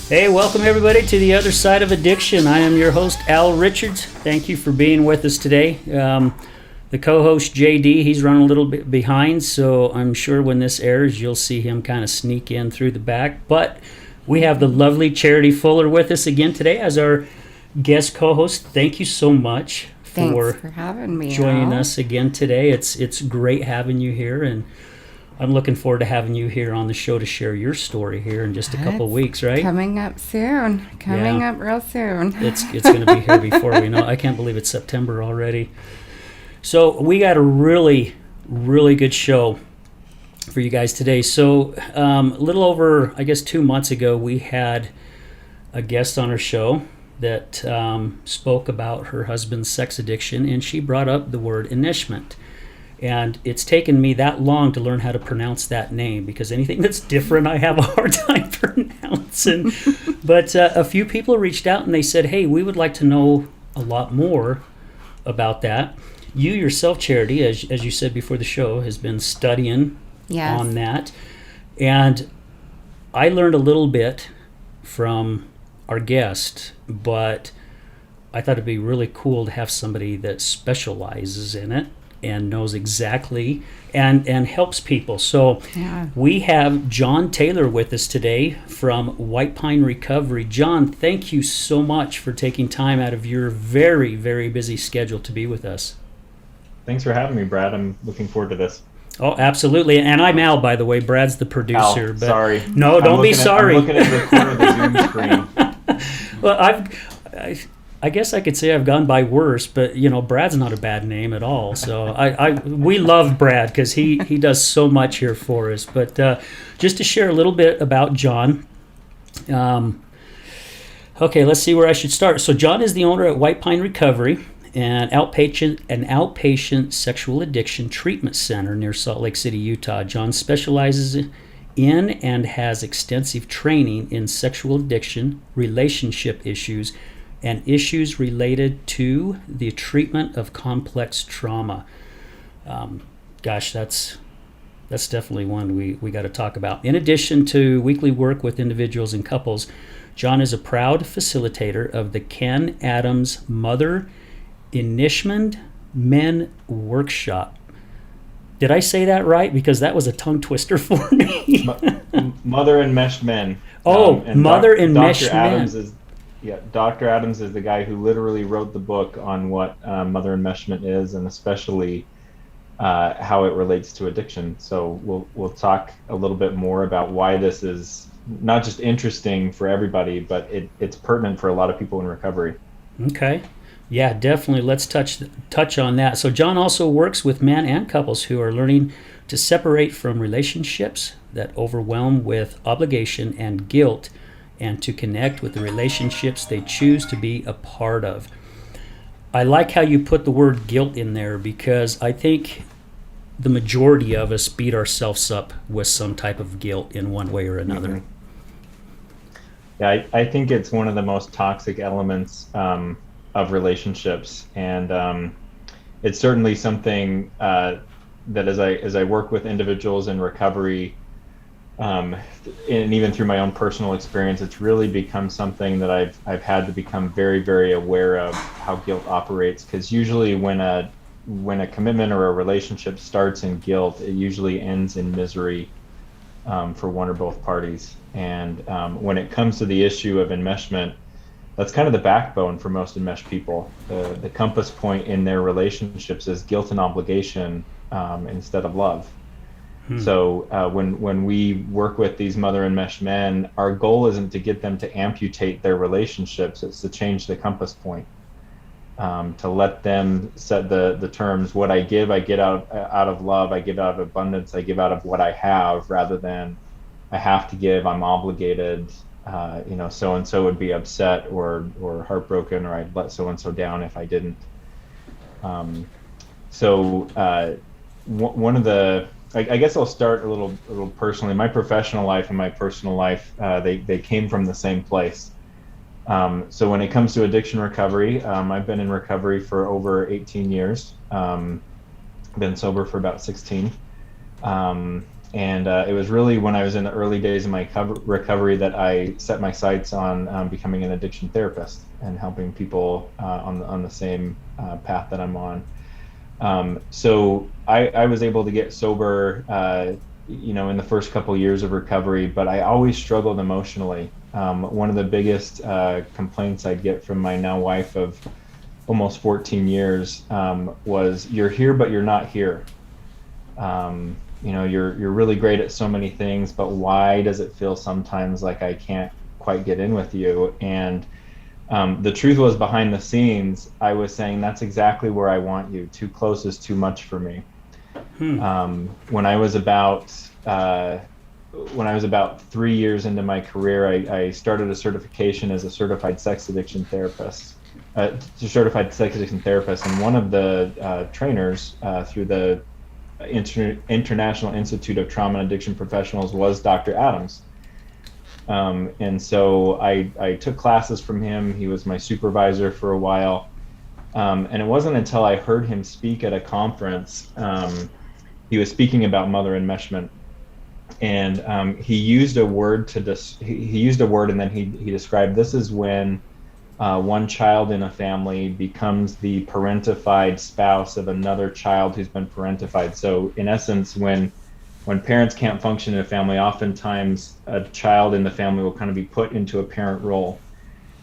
Hey, welcome everybody to the other side of addiction. I am your host, Al Richards. Thank you for being with us today. The co-host, JD, he's running a little bit behind, so I'm sure when this airs, you'll see him kind of sneak in through the back. But we have the lovely Charity Fuller with us again today as our guest co-host. Thank you so much for having me, joining us again today. It's great having you here, and I'm looking forward to having you here on the show to share your story here in just a couple of weeks, right? Coming up soon. Coming up real soon. It's going to be here before we know it. I can't believe it's September already. So we got a really, really good show for you guys today. So a little over, 2 months ago, we had a guest on our show that spoke about her husband's sex addiction, and she brought up the word enmeshment. And it's taken me that long to learn how to pronounce that name, because anything that's different I have a hard time pronouncing. But a few people reached out and they said, hey, we would like to know a lot more about that. You yourself, Charity, as you said before the show, has been studying on that. And I learned a little bit from our guest, but I thought it'd be really cool to have somebody that specializes in it and knows exactly and helps people. So we have Jon Taylor with us today from White Pine Recovery. Jon, thank you so much for taking time out of your very, very busy schedule to be with us. Thanks for having me, Brad. I'm looking forward to this. Oh, absolutely. And I'm Al, by the way. Brad's the producer. Al, sorry. No, don't be sorry. I'm looking at the corner of the Zoom screen. Well, I guess I could say I've gone by worse, but Brad's not a bad name at all. So we love Brad because he does so much here for us. But just to share a little bit about Jon. Okay, let's see where I should start. So Jon is the owner at White Pine Recovery, an outpatient sexual addiction treatment center near Salt Lake City, Utah. Jon specializes in and has extensive training in sexual addiction, relationship issues, and issues related to the treatment of complex trauma. That's definitely one we got to talk about. In addition to weekly work with individuals and couples, Jon is a proud facilitator of the Ken Adams Mother-Enmeshed Men workshop. Did I say that right? Because that was a tongue twister for me. Mother-Enmeshed Men. Mother-Enmeshed Men. Dr. Adams is the guy who literally wrote the book on what Mother-Enmeshment is, and especially how it relates to addiction. So we'll talk a little bit more about why this is not just interesting for everybody, but it's pertinent for a lot of people in recovery. Okay. Yeah, definitely. Let's touch on that. So Jon also works with men and couples who are learning to separate from relationships that overwhelm with obligation and guilt, and to connect with the relationships they choose to be a part of. I like how you put the word guilt in there, because I think the majority of us beat ourselves up with some type of guilt in one way or another. Mm-hmm. Yeah, I think it's one of the most toxic elements of relationships, and it's certainly something that as I work with individuals in recovery, and even through my own personal experience, it's really become something that I've had to become very, very aware of how guilt operates. Because usually when a commitment or a relationship starts in guilt, it usually ends in misery for one or both parties. And when it comes to the issue of enmeshment, that's kind of the backbone for most enmeshed people. The compass point in their relationships is guilt and obligation instead of love. So when we work with these Mother-Enmeshed Men, our goal isn't to get them to amputate their relationships. It's to change the compass point, to let them set the terms. What I give, I get out of love. I give out of abundance. I give out of what I have, rather than I have to give, I'm obligated. So-and-so would be upset or heartbroken, or I'd let so-and-so down if I didn't. One of the, I guess I'll start a little personally. My professional life and my personal life, they came from the same place. So when it comes to addiction recovery, I've been in recovery for over 18 years, been sober for about 16. And it was really when I was in the early days of my recovery that I set my sights on becoming an addiction therapist and helping people on the same path that I'm on. So I was able to get sober, in the first couple years of recovery, but I always struggled emotionally. One of the biggest complaints I'd get from my now wife of almost 14 years was, "You're here, but you're not here. You're really great at so many things, but why does it feel sometimes like I can't quite get in with you?" And the truth was, behind the scenes, I was saying, "That's exactly where I want you. Too close is too much for me." Hmm. When I was about 3 years into my career, I started a certification as a certified sex addiction therapist. Certified sex addiction therapist, and one of the trainers through the International Institute of Trauma and Addiction Professionals was Dr. Adams. And so I took classes from him. He was my supervisor for a while. And it wasn't until I heard him speak at a conference. He was speaking about Mother-Enmeshment. And he used a word he used a word, and then he described, this is when one child in a family becomes the parentified spouse of another child who's been parentified. So in essence, when parents can't function in a family, oftentimes a child in the family will kind of be put into a parent role.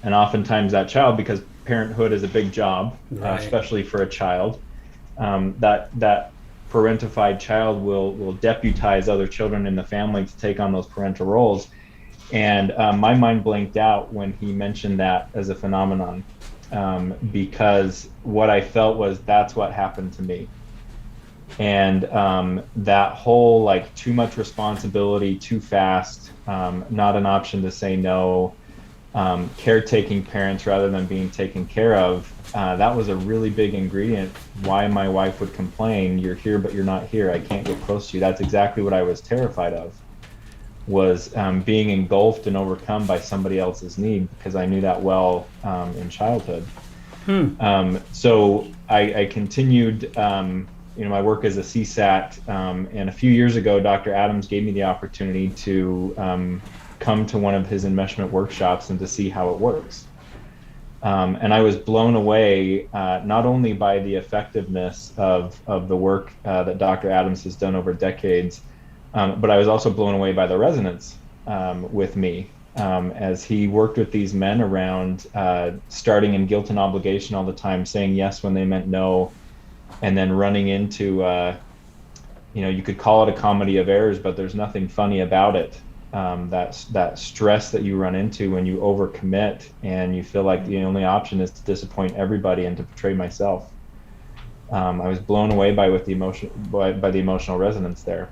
And oftentimes that child, because parenthood is a big job, Right. especially for a child, that parentified child will deputize other children in the family to take on those parental roles. And my mind blanked out when he mentioned that as a phenomenon, because what I felt was, that's what happened to me. And that whole, like, too much responsibility, too fast, not an option to say no, caretaking parents rather than being taken care of, that was a really big ingredient why my wife would complain, "You're here, but you're not here. I can't get close to you." That's exactly what I was terrified of, was being engulfed and overcome by somebody else's need, because I knew that well in childhood. Hmm. So I continued my work as a CSAT, and a few years ago, Dr. Adams gave me the opportunity to come to one of his enmeshment workshops and to see how it works. And I was blown away, not only by the effectiveness of the work that Dr. Adams has done over decades, but I was also blown away by the resonance with me, as he worked with these men around starting in guilt and obligation all the time, saying yes when they meant no, and then running into, you could call it a comedy of errors, but there's nothing funny about it. That stress that you run into when you overcommit and you feel like the only option is to disappoint everybody and to betray myself. I was blown away by the emotional resonance there.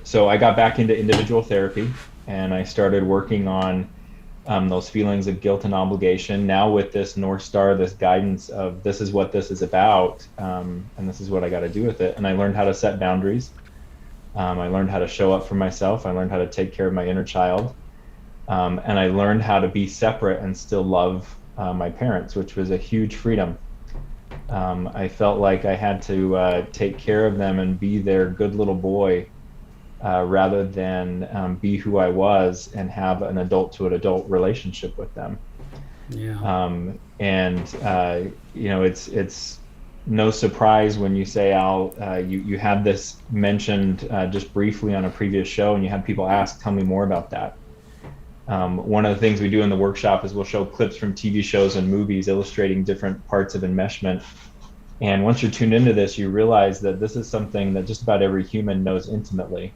So I got back into individual therapy, and I started working on those feelings of guilt and obligation, now with this North Star, this guidance of, this is what this is about, and this is what I got to do with it. And I learned how to set boundaries. I learned how to show up for myself. I learned how to take care of my inner child. And I learned how to be separate and still love my parents, which was a huge freedom. I felt like I had to take care of them and be their good little boy, rather than be who I was and have an adult to an adult relationship with them. Yeah. It's no surprise when you say, Al, you had this mentioned just briefly on a previous show, and you had people ask, "Tell me more about that." One of the things we do in the workshop is we'll show clips from TV shows and movies illustrating different parts of enmeshment. And once you're tuned into this, you realize that this is something that just about every human knows intimately.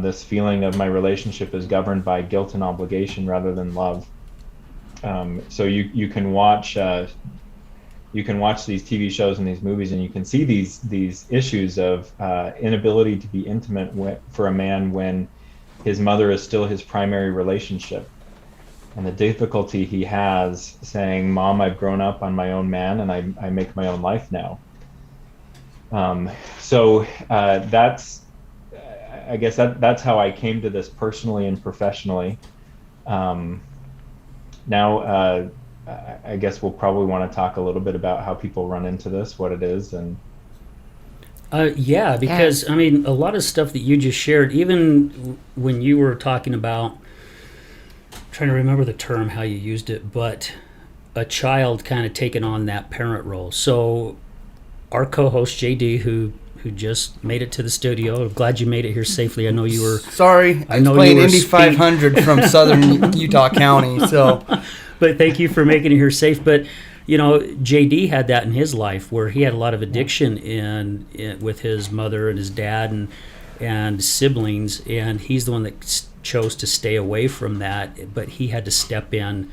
This feeling of my relationship is governed by guilt and obligation rather than love. So you can watch these TV shows and these movies, and you can see these issues of inability to be intimate for a man when his mother is still his primary relationship, and the difficulty he has saying, "Mom, I've grown up on my own man, and I make my own life now." I guess that's how I came to this personally and professionally. Now, I guess we'll probably want to talk a little bit about how people run into this, what it is, and Yeah, because I mean, a lot of stuff that you just shared, even when you were talking about, trying to remember the term, how you used it, but a child kind of taking on that parent role. So our co-host JD, who just made it to the studio, I'm glad you made it here safely. I know you were. Sorry, I know playing Indy 500 from southern Utah County. So, but thank you for making it here safe. But you know, JD had that in his life where he had a lot of addiction with his mother and his dad and siblings, and he's the one that chose to stay away from that. But he had to step in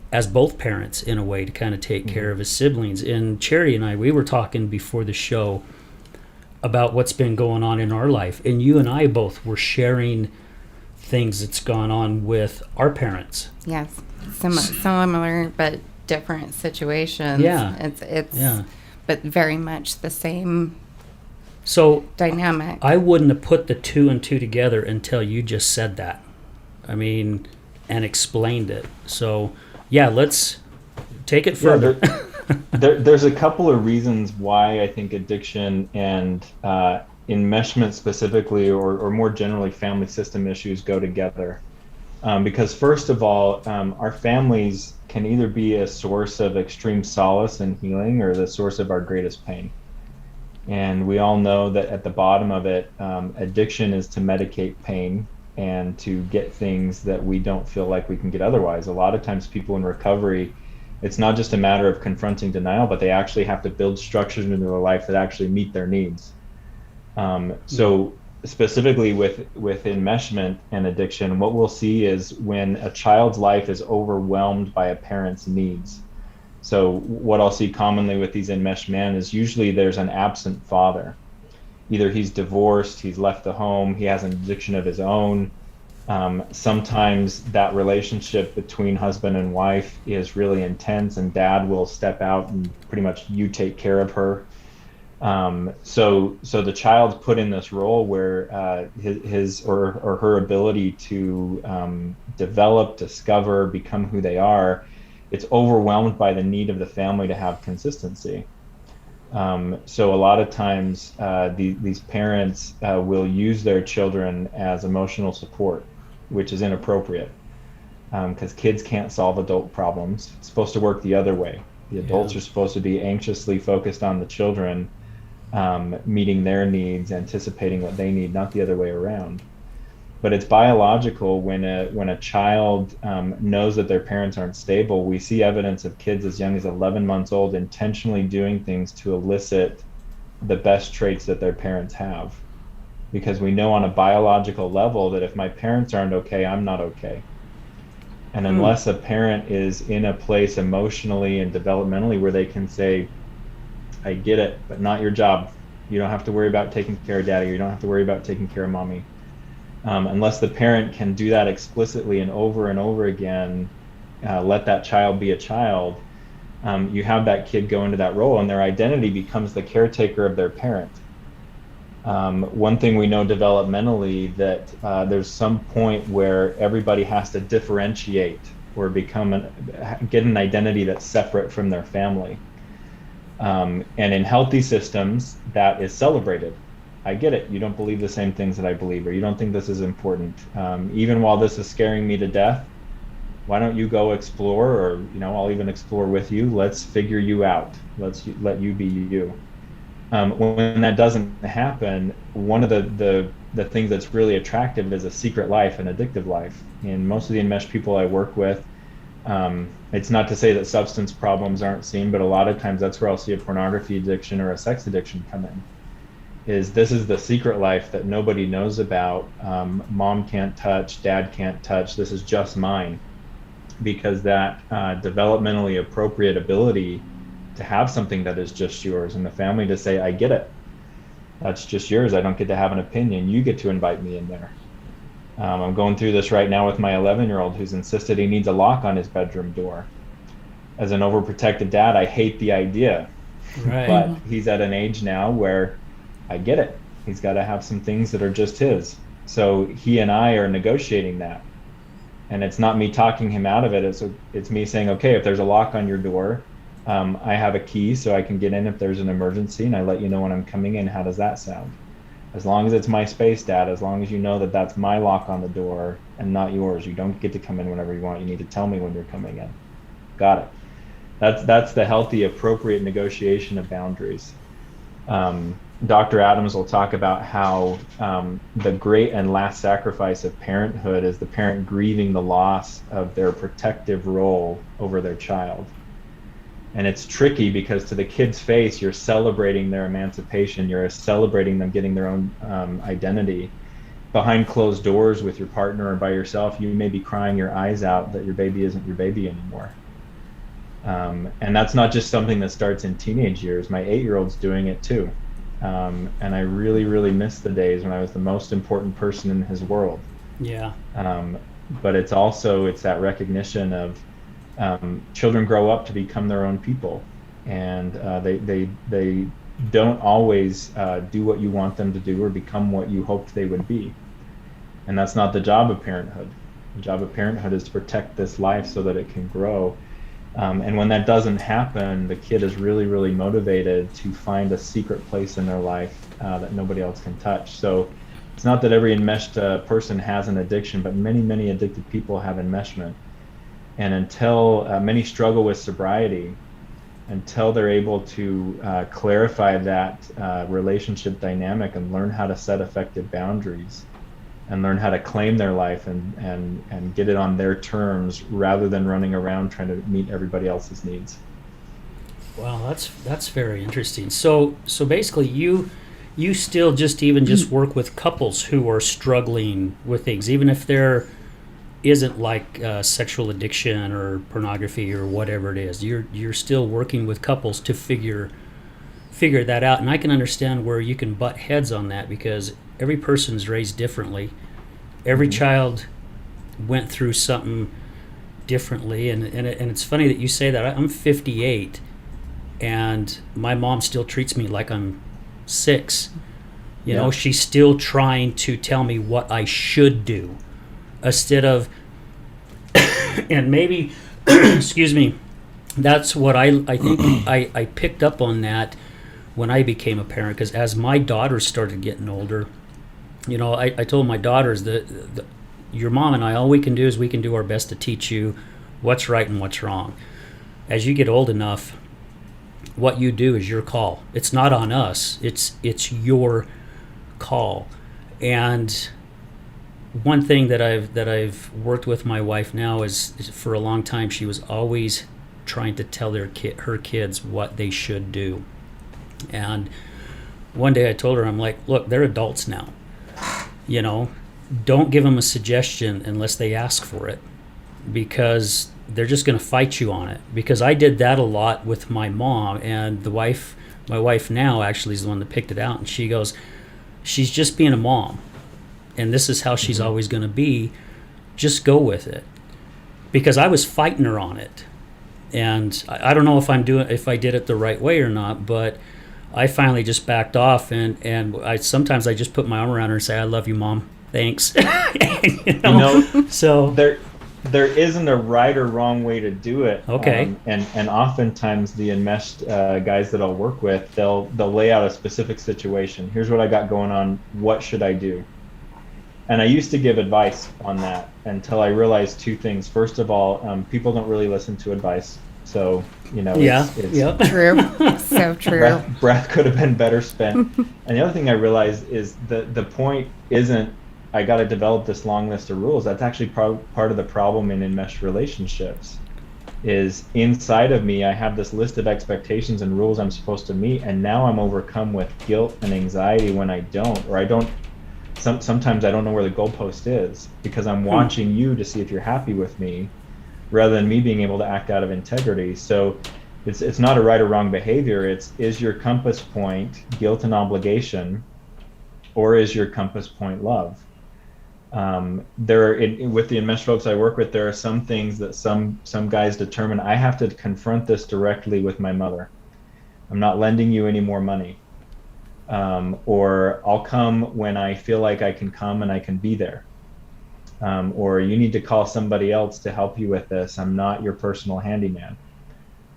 as both parents in a way to kind of take care of his siblings. And Charity and I, we were talking before the show about what's been going on in our life, and you and I both were sharing things that's gone on with our parents. Yes, similar but different situations. Yeah, it's but very much the same. So dynamic. I wouldn't have put the two and two together until you just said that. I mean, and explained it. So yeah, let's take it further. There's a couple of reasons why I think addiction and enmeshment specifically, or more generally family system issues, go together. Because first of all, our families can either be a source of extreme solace and healing or the source of our greatest pain. And we all know that at the bottom of it, addiction is to medicate pain and to get things that we don't feel like we can get otherwise. A lot of times people in recovery, it's not just a matter of confronting denial, but they actually have to build structures into their life that actually meet their needs. So specifically with enmeshment and addiction, what we'll see is when a child's life is overwhelmed by a parent's needs. So what I'll see commonly with these enmeshed men is usually there's an absent father. Either he's divorced, he's left the home, he has an addiction of his own. Sometimes that relationship between husband and wife is really intense, and dad will step out and pretty much you take care of her. So the child's put in this role where his or her ability to develop, discover, become who they are, it's overwhelmed by the need of the family to have consistency. So a lot of times these parents will use their children as emotional support, which is inappropriate because kids can't solve adult problems. It's supposed to work the other way. The adults are supposed to be anxiously focused on the children, meeting their needs, anticipating what they need, not the other way around. But it's biological when a child knows that their parents aren't stable. We see evidence of kids as young as 11 months old intentionally doing things to elicit the best traits that their parents have. Because we know on a biological level that if my parents aren't okay, I'm not okay. And unless a parent is in a place emotionally and developmentally where they can say, I get it, but not your job. You don't have to worry about taking care of daddy. You don't have to worry about taking care of mommy. Unless the parent can do that explicitly and over again, let that child be a child, you have that kid go into that role and their identity becomes the caretaker of their parent. One thing we know developmentally that there's some point where everybody has to differentiate or get an identity that's separate from their family. And in healthy systems, that is celebrated. I get it. You don't believe the same things that I believe, or you don't think this is important. Even while this is scaring me to death, why don't you go explore, or I'll even explore with you. Let's figure you out. Let you be you. When that doesn't happen, one of the things that's really attractive is a secret life, an addictive life. And most of the enmeshed people I work with, it's not to say that substance problems aren't seen, but a lot of times that's where I'll see a pornography addiction or a sex addiction come in. This is the secret life that nobody knows about. Mom can't touch, dad can't touch. This is just mine, because that developmentally appropriate ability to have something that is just yours, and the family to say, I get it. That's just yours. I don't get to have an opinion. You get to invite me in there. I'm going through this right now with my 11-year-old who's insisted he needs a lock on his bedroom door. As an overprotective dad, I hate the idea. Right. But he's at an age now where I get it. He's got to have some things that are just his. So he and I are negotiating that. And it's not me talking him out of it. It's me saying, okay, if there's a lock on your door, I have a key so I can get in if there's an emergency, and I let you know when I'm coming in. How does that sound? As long as it's my space, Dad, as long as you know that that's my lock on the door and not yours. You don't get to come in whenever you want. You need to tell me when you're coming in. Got it. That's the healthy, appropriate negotiation of boundaries. Dr. Adams will talk about how the great and last sacrifice of parenthood is the parent grieving the loss of their protective role over their child. And it's tricky because to the kid's face, you're celebrating their emancipation. You're celebrating them getting their own identity. Behind closed doors with your partner or by yourself, you may be crying your eyes out that your baby isn't your baby anymore. And that's not just something that starts in teenage years. My 8-year-old's doing it too. And I really, really miss the days when I was the most important person in his world. Yeah. But it's that recognition of children grow up to become their own people, and they don't always do what you want them to do or become what you hoped they would be. And that's not the job of parenthood. The job of parenthood is to protect this life so that it can grow. And when that doesn't happen, the kid is really, really motivated to find a secret place in their life that nobody else can touch. So it's not that every enmeshed person has an addiction, but many, many addicted people have enmeshment. And until many struggle with sobriety, until they're able to clarify that relationship dynamic and learn how to set effective boundaries and learn how to claim their life and get it on their terms rather than running around trying to meet everybody else's needs. Wow, that's very interesting. So basically you still just work with couples who are struggling with things, even if there isn't like sexual addiction or pornography or whatever it is. You're still working with couples to figure that out. And I can understand where you can butt heads on that, because every person's raised differently. Every child went through something differently, and it's funny that you say that. I'm 58, and my mom still treats me like I'm 6. You know, she's still trying to tell me what I should do, instead of, and maybe, excuse me, that's what I think I picked up on that when I became a parent, because as my daughters started getting older, you know, I told my daughters that your mom and I, all we can do is we can do our best to teach you what's right and what's wrong. As you get old enough, what you do is your call. It's not on us. It's your call. And one thing that I've worked with my wife now is for a long time she was always trying to tell her kids what they should do. And one day I told her, I'm like, look, they're adults now. You know, don't give them a suggestion unless they ask for it, because they're just going to fight you on it. Because I did that a lot with my mom, and my wife now actually is the one that picked it out, and she goes, she's just being a mom, and this is how she's always going to be. Just go with it. Because I was fighting her on it, and I don't know if I did it the right way or not, but I finally just backed off, and sometimes I just put my arm around her and say, I love you, Mom. Thanks. So there isn't a right or wrong way to do it. Okay. And oftentimes the enmeshed guys that I'll work with, they'll lay out a specific situation. Here's what I got going on. What should I do? And I used to give advice on that until I realized 2 things. First of all, people don't really listen to advice. So, you know, it's True. So true. Breath could have been better spent. And the other thing I realized is the point isn't, I got to develop this long list of rules. That's actually part of the problem in enmeshed relationships. Is inside of me, I have this list of expectations and rules I'm supposed to meet, and now I'm overcome with guilt and anxiety when I don't, or I don't. Sometimes I don't know where the goalpost is, because I'm watching you to see if you're happy with me, rather than me being able to act out of integrity. So it's not a right or wrong behavior. Is your compass point guilt and obligation, or is your compass point love? With the enmeshed folks I work with, there are some things that some guys determine, I have to confront this directly with my mother. I'm not lending you any more money. Or I'll come when I feel like I can come and I can be there. Or you need to call somebody else to help you with this. I'm not your personal handyman.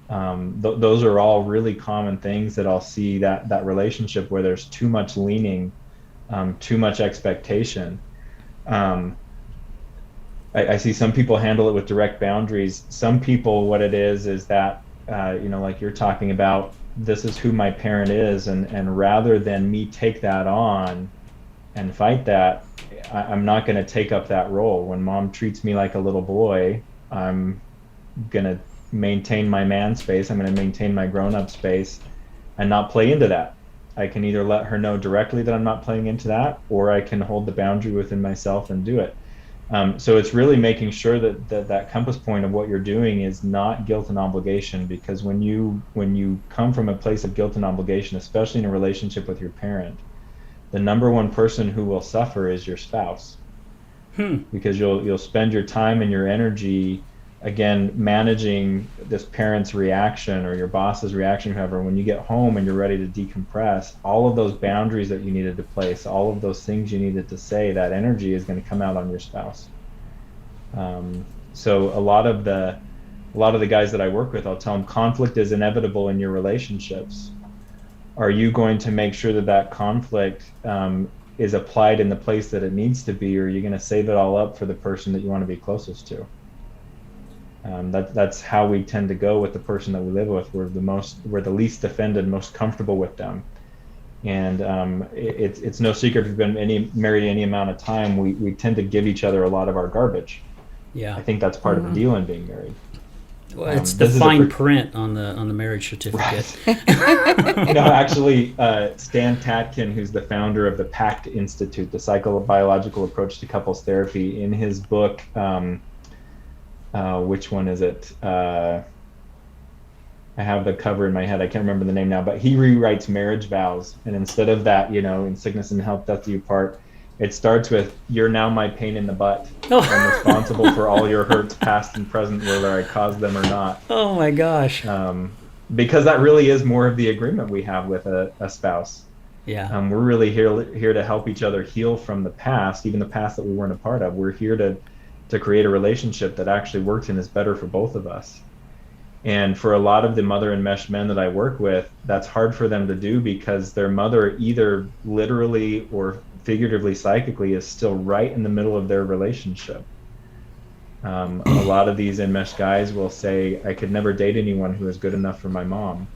Those are all really common things that I'll see that relationship where there's too much leaning, too much expectation. Um, I see some people handle it with direct boundaries. Some people, what it is that, like you're talking about, this is who my parent is. And rather than me take that on and fight that, I'm not going to take up that role. When mom treats me like a little boy, I'm going to maintain my man space. I'm going to maintain my grown up space and not play into that. I can either let her know directly that I'm not playing into that, or I can hold the boundary within myself and do it. So it's really making sure that compass point of what you're doing is not guilt and obligation, because when you come from a place of guilt and obligation, especially in a relationship with your parent, the number one person who will suffer is your spouse. Because you'll spend your time and your energy again managing this parent's reaction or your boss's reaction. However, when you get home and you're ready to decompress, all of those boundaries that you needed to place, all of those things you needed to say, that energy is going to come out on your spouse. So a lot of the guys that I work with, I'll tell them conflict is inevitable in your relationships. Are you going to make sure that conflict is applied in the place that it needs to be, or are you going to save it all up for the person that you want to be closest to? That's how we tend to go with the person that we live with. We're the least offended, most comfortable with them. And it's no secret, if we've been married any amount of time, we tend to give each other a lot of our garbage. Yeah. I think that's part of the deal in being married. Well, it's the fine print on the marriage certificate. Right. Actually, Stan Tatkin, who's the founder of the PACT Institute, the Psychobiological Approach to Couples Therapy, in his book, which one is it? I have the cover in my head. I can't remember the name now, but he rewrites marriage vows. And instead of that, in sickness and health, death do you part, it starts with, you're now my pain in the butt. I'm responsible for all your hurts, past and present, whether I caused them or not. Oh my gosh. Because that really is more of the agreement we have with a spouse. Yeah. We're really here to help each other heal from the past, even the past that we weren't a part of. We're here to create a relationship that actually works and is better for both of us. And for a lot of the mother-enmeshed men that I work with, that's hard for them to do because their mother, either literally or figuratively, psychically, is still right in the middle of their relationship. A lot of these enmeshed guys will say, I could never date anyone who is good enough for my mom.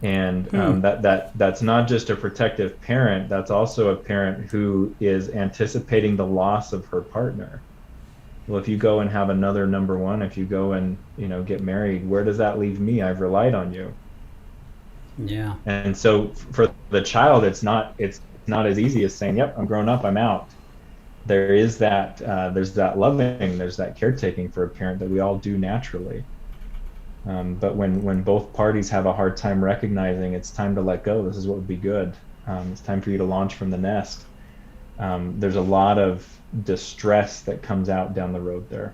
And that's not just a protective parent, that's also a parent who is anticipating the loss of her partner. Well, if you go and have another number one, if you go and get married, where does that leave me? I've relied on you. Yeah. And so for the child, it's not as easy as saying, yep, I'm grown up, I'm out. There is that there's that loving, there's that caretaking for a parent that we all do naturally. But when both parties have a hard time recognizing it's time to let go, this is what would be good, it's time for you to launch from the nest, there's a lot of distress that comes out down the road there.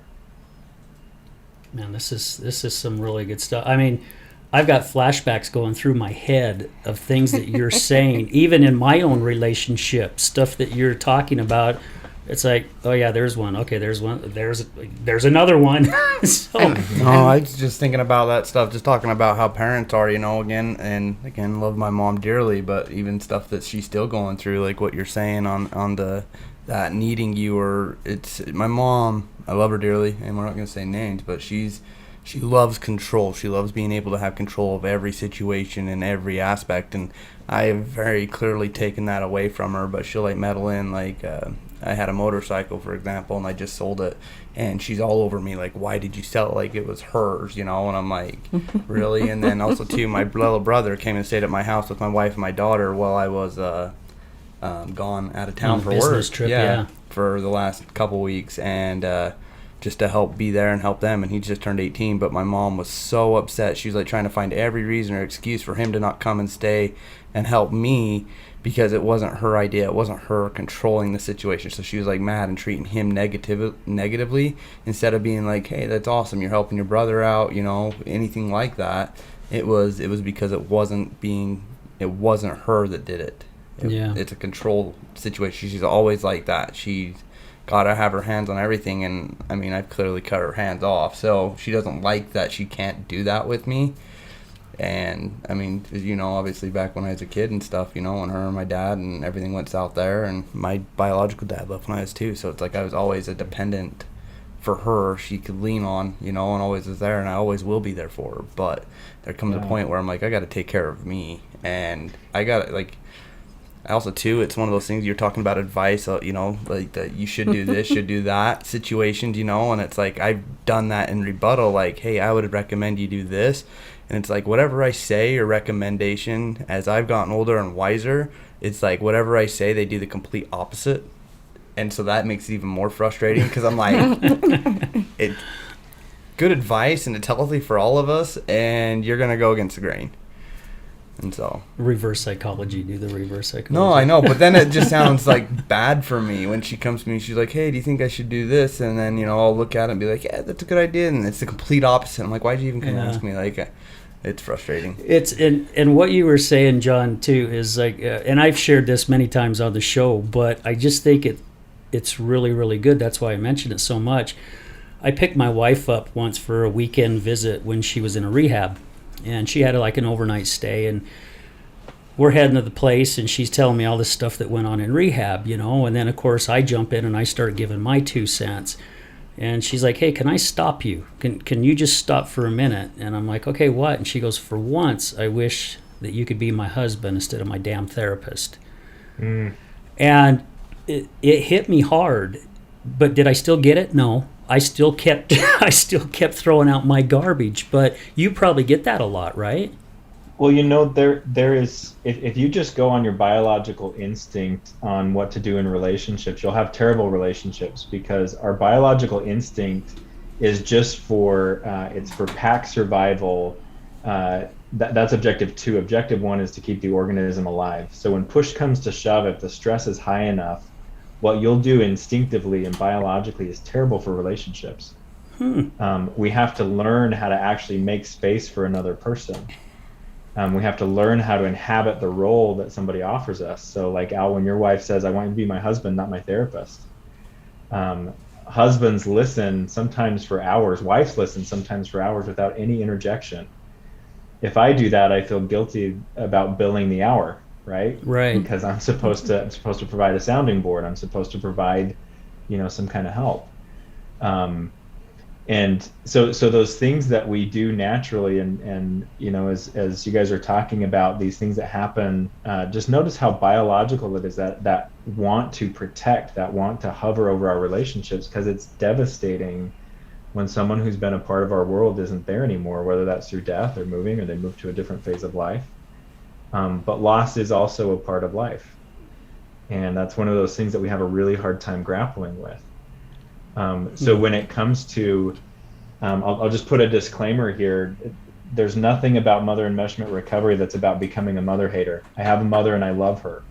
Man, this is some really good stuff. I mean, I've got flashbacks going through my head of things that you're saying, even in my own relationship, stuff that you're talking about. It's like, oh yeah, there's one. Okay, there's one. There's another one. So, I was just thinking about that stuff, just talking about how parents are, again, love my mom dearly, but even stuff that she's still going through, like what you're saying on that needing you, or it's my mom. I love her dearly, and we're not going to say names, but she loves control. She loves being able to have control of every situation and every aspect, and I have very clearly taken that away from her, but she'll meddle in, I had a motorcycle, for example, and I just sold it, and she's all over me, why did you sell it? Like it was hers, and I'm like, really? And then also, too, my little brother came and stayed at my house with my wife and my daughter while I was gone out of town for business work. Trip, yeah. For the last couple weeks, and just to help be there and help them, and he just turned 18, but my mom was so upset. She was trying to find every reason or excuse for him to not come and stay and help me, because it wasn't her idea, it wasn't her controlling the situation. So she was mad and treating him negatively, instead of being like, hey, that's awesome, you're helping your brother out, anything like that. It was because it wasn't her that did it. It's a control situation. She's always like that. She's gotta have her hands on everything. And I mean, I've clearly cut her hands off, so she doesn't like that she can't do that with me. And I mean, you know, obviously back when I was a kid and stuff, you know, when her and my dad and everything went south there, and my biological dad left when I was 2, so it's like I was always a dependent for her. She could lean on, you know, and always was there, and I always will be there for her. But there comes a point where I'm like, I got to take care of me, and I got to, like, also too, it's one of those things you're talking about advice, you know, like that you should do this, should do that situations, you know, and it's like I've done that in rebuttal, like, hey, I would recommend you do this. And it's like whatever I say or recommendation, as I've gotten older and wiser, it's like whatever I say, they do the complete opposite. And so that makes it even more frustrating because I'm like, it's good advice and it's healthy for all of us, and you're going to go against the grain. And so Reverse psychology, do the reverse psychology. no, I know, but then it just sounds like bad for me when she comes to me. She's like, hey, do you think I should do this? And then, you know, I'll look at it and be like, yeah, that's a good idea. And it's the complete opposite. I'm like, why'd you even come and ask me? Like, it's frustrating. It's and what you were saying, John, too, is like, and I've shared this many times on the show, but I just think it's really, really good. That's why I mention it so much. I picked my wife up once for a weekend visit when she was in a rehab, and she had like an overnight stay, and we're heading to the place, and she's telling me all this stuff that went on in rehab, you know, and then of course I jump in and I start giving my 2 cents. And she's like, hey, can I stop you? Can you just stop for a minute? And I'm like, okay, what? And she goes, for once, I wish that you could be my husband instead of my damn therapist. And it hit me hard. But did I still get it? No. I still kept throwing out my garbage. But you probably get that a lot, right? Well, you know, there is, if you just go on your biological instinct on what to do in relationships, you'll have terrible relationships, because our biological instinct is just for, it's for pack survival. That's objective 2. Objective 1 is to keep the organism alive. So when push comes to shove, if the stress is high enough, what you'll do instinctively and biologically is terrible for relationships. We have to learn how to actually make space for another person. We have to learn how to inhabit the role that somebody offers us. So like, Al, when your wife says, I want you to be my husband, not my therapist. Husbands listen sometimes for hours. Wives listen sometimes for hours without any interjection. If I do that, I feel guilty about billing the hour, right? Right. Because I'm supposed to provide a sounding board. I'm supposed to provide, you know, some kind of help. And so those things that we do naturally, and you know, as you guys are talking about these things that happen, just notice how biological it is, that want to protect, that want to hover over our relationships, because it's devastating when someone who's been a part of our world isn't there anymore, whether that's through death or moving, or they move to a different phase of life. But loss is also a part of life, and that's one of those things that we have a really hard time grappling with. So when it comes to, I'll just put a disclaimer here. There's nothing about Mother-Enmeshment recovery that's about becoming a mother hater. I have a mother and I love her.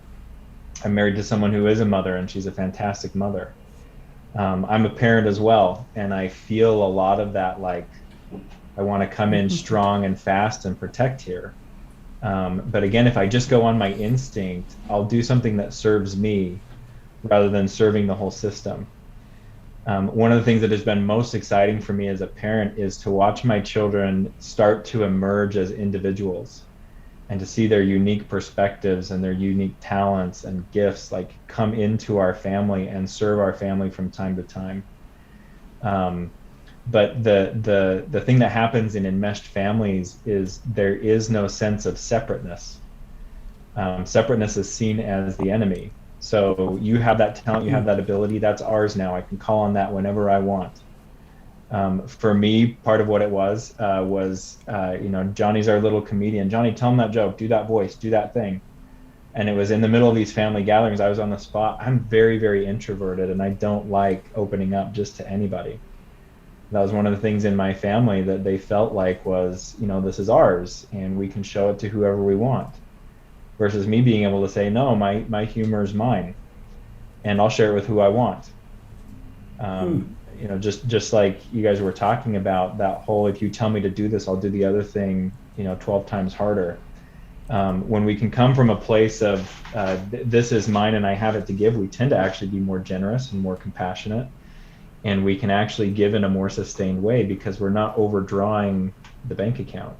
I'm married to someone who is a mother, and she's a fantastic mother. I'm a parent as well, and I feel a lot of that, like, I want to come in strong and fast and protect here. But again, if I just go on my instinct, I'll do something that serves me rather than serving the whole system. One of the things that has been most exciting for me as a parent is to watch my children start to emerge as individuals, and to see their unique perspectives and their unique talents and gifts like come into our family and serve our family from time to time. But the thing that happens in enmeshed families is there is no sense of separateness. Separateness is seen as the enemy. So you have that talent, you have that ability, that's ours now. I can call on that whenever I want. For me, part of what it was, you know, Johnny's our little comedian. Johnny, tell him that joke, do that voice, do that thing. And it was in the middle of these family gatherings, I was on the spot. I'm very, very introverted, and I don't like opening up just to anybody. That was one of the things in my family that they felt like was, you know, this is ours, and we can show it to whoever we want. Versus me being able to say, no, my humor is mine, and I'll share it with who I want. You know, just like you guys were talking about, that whole, if you tell me to do this, I'll do the other thing, you know, 12 times harder. When we can come from a place of this is mine and I have it to give, we tend to actually be more generous and more compassionate, and we can actually give in a more sustained way because we're not overdrawing the bank account.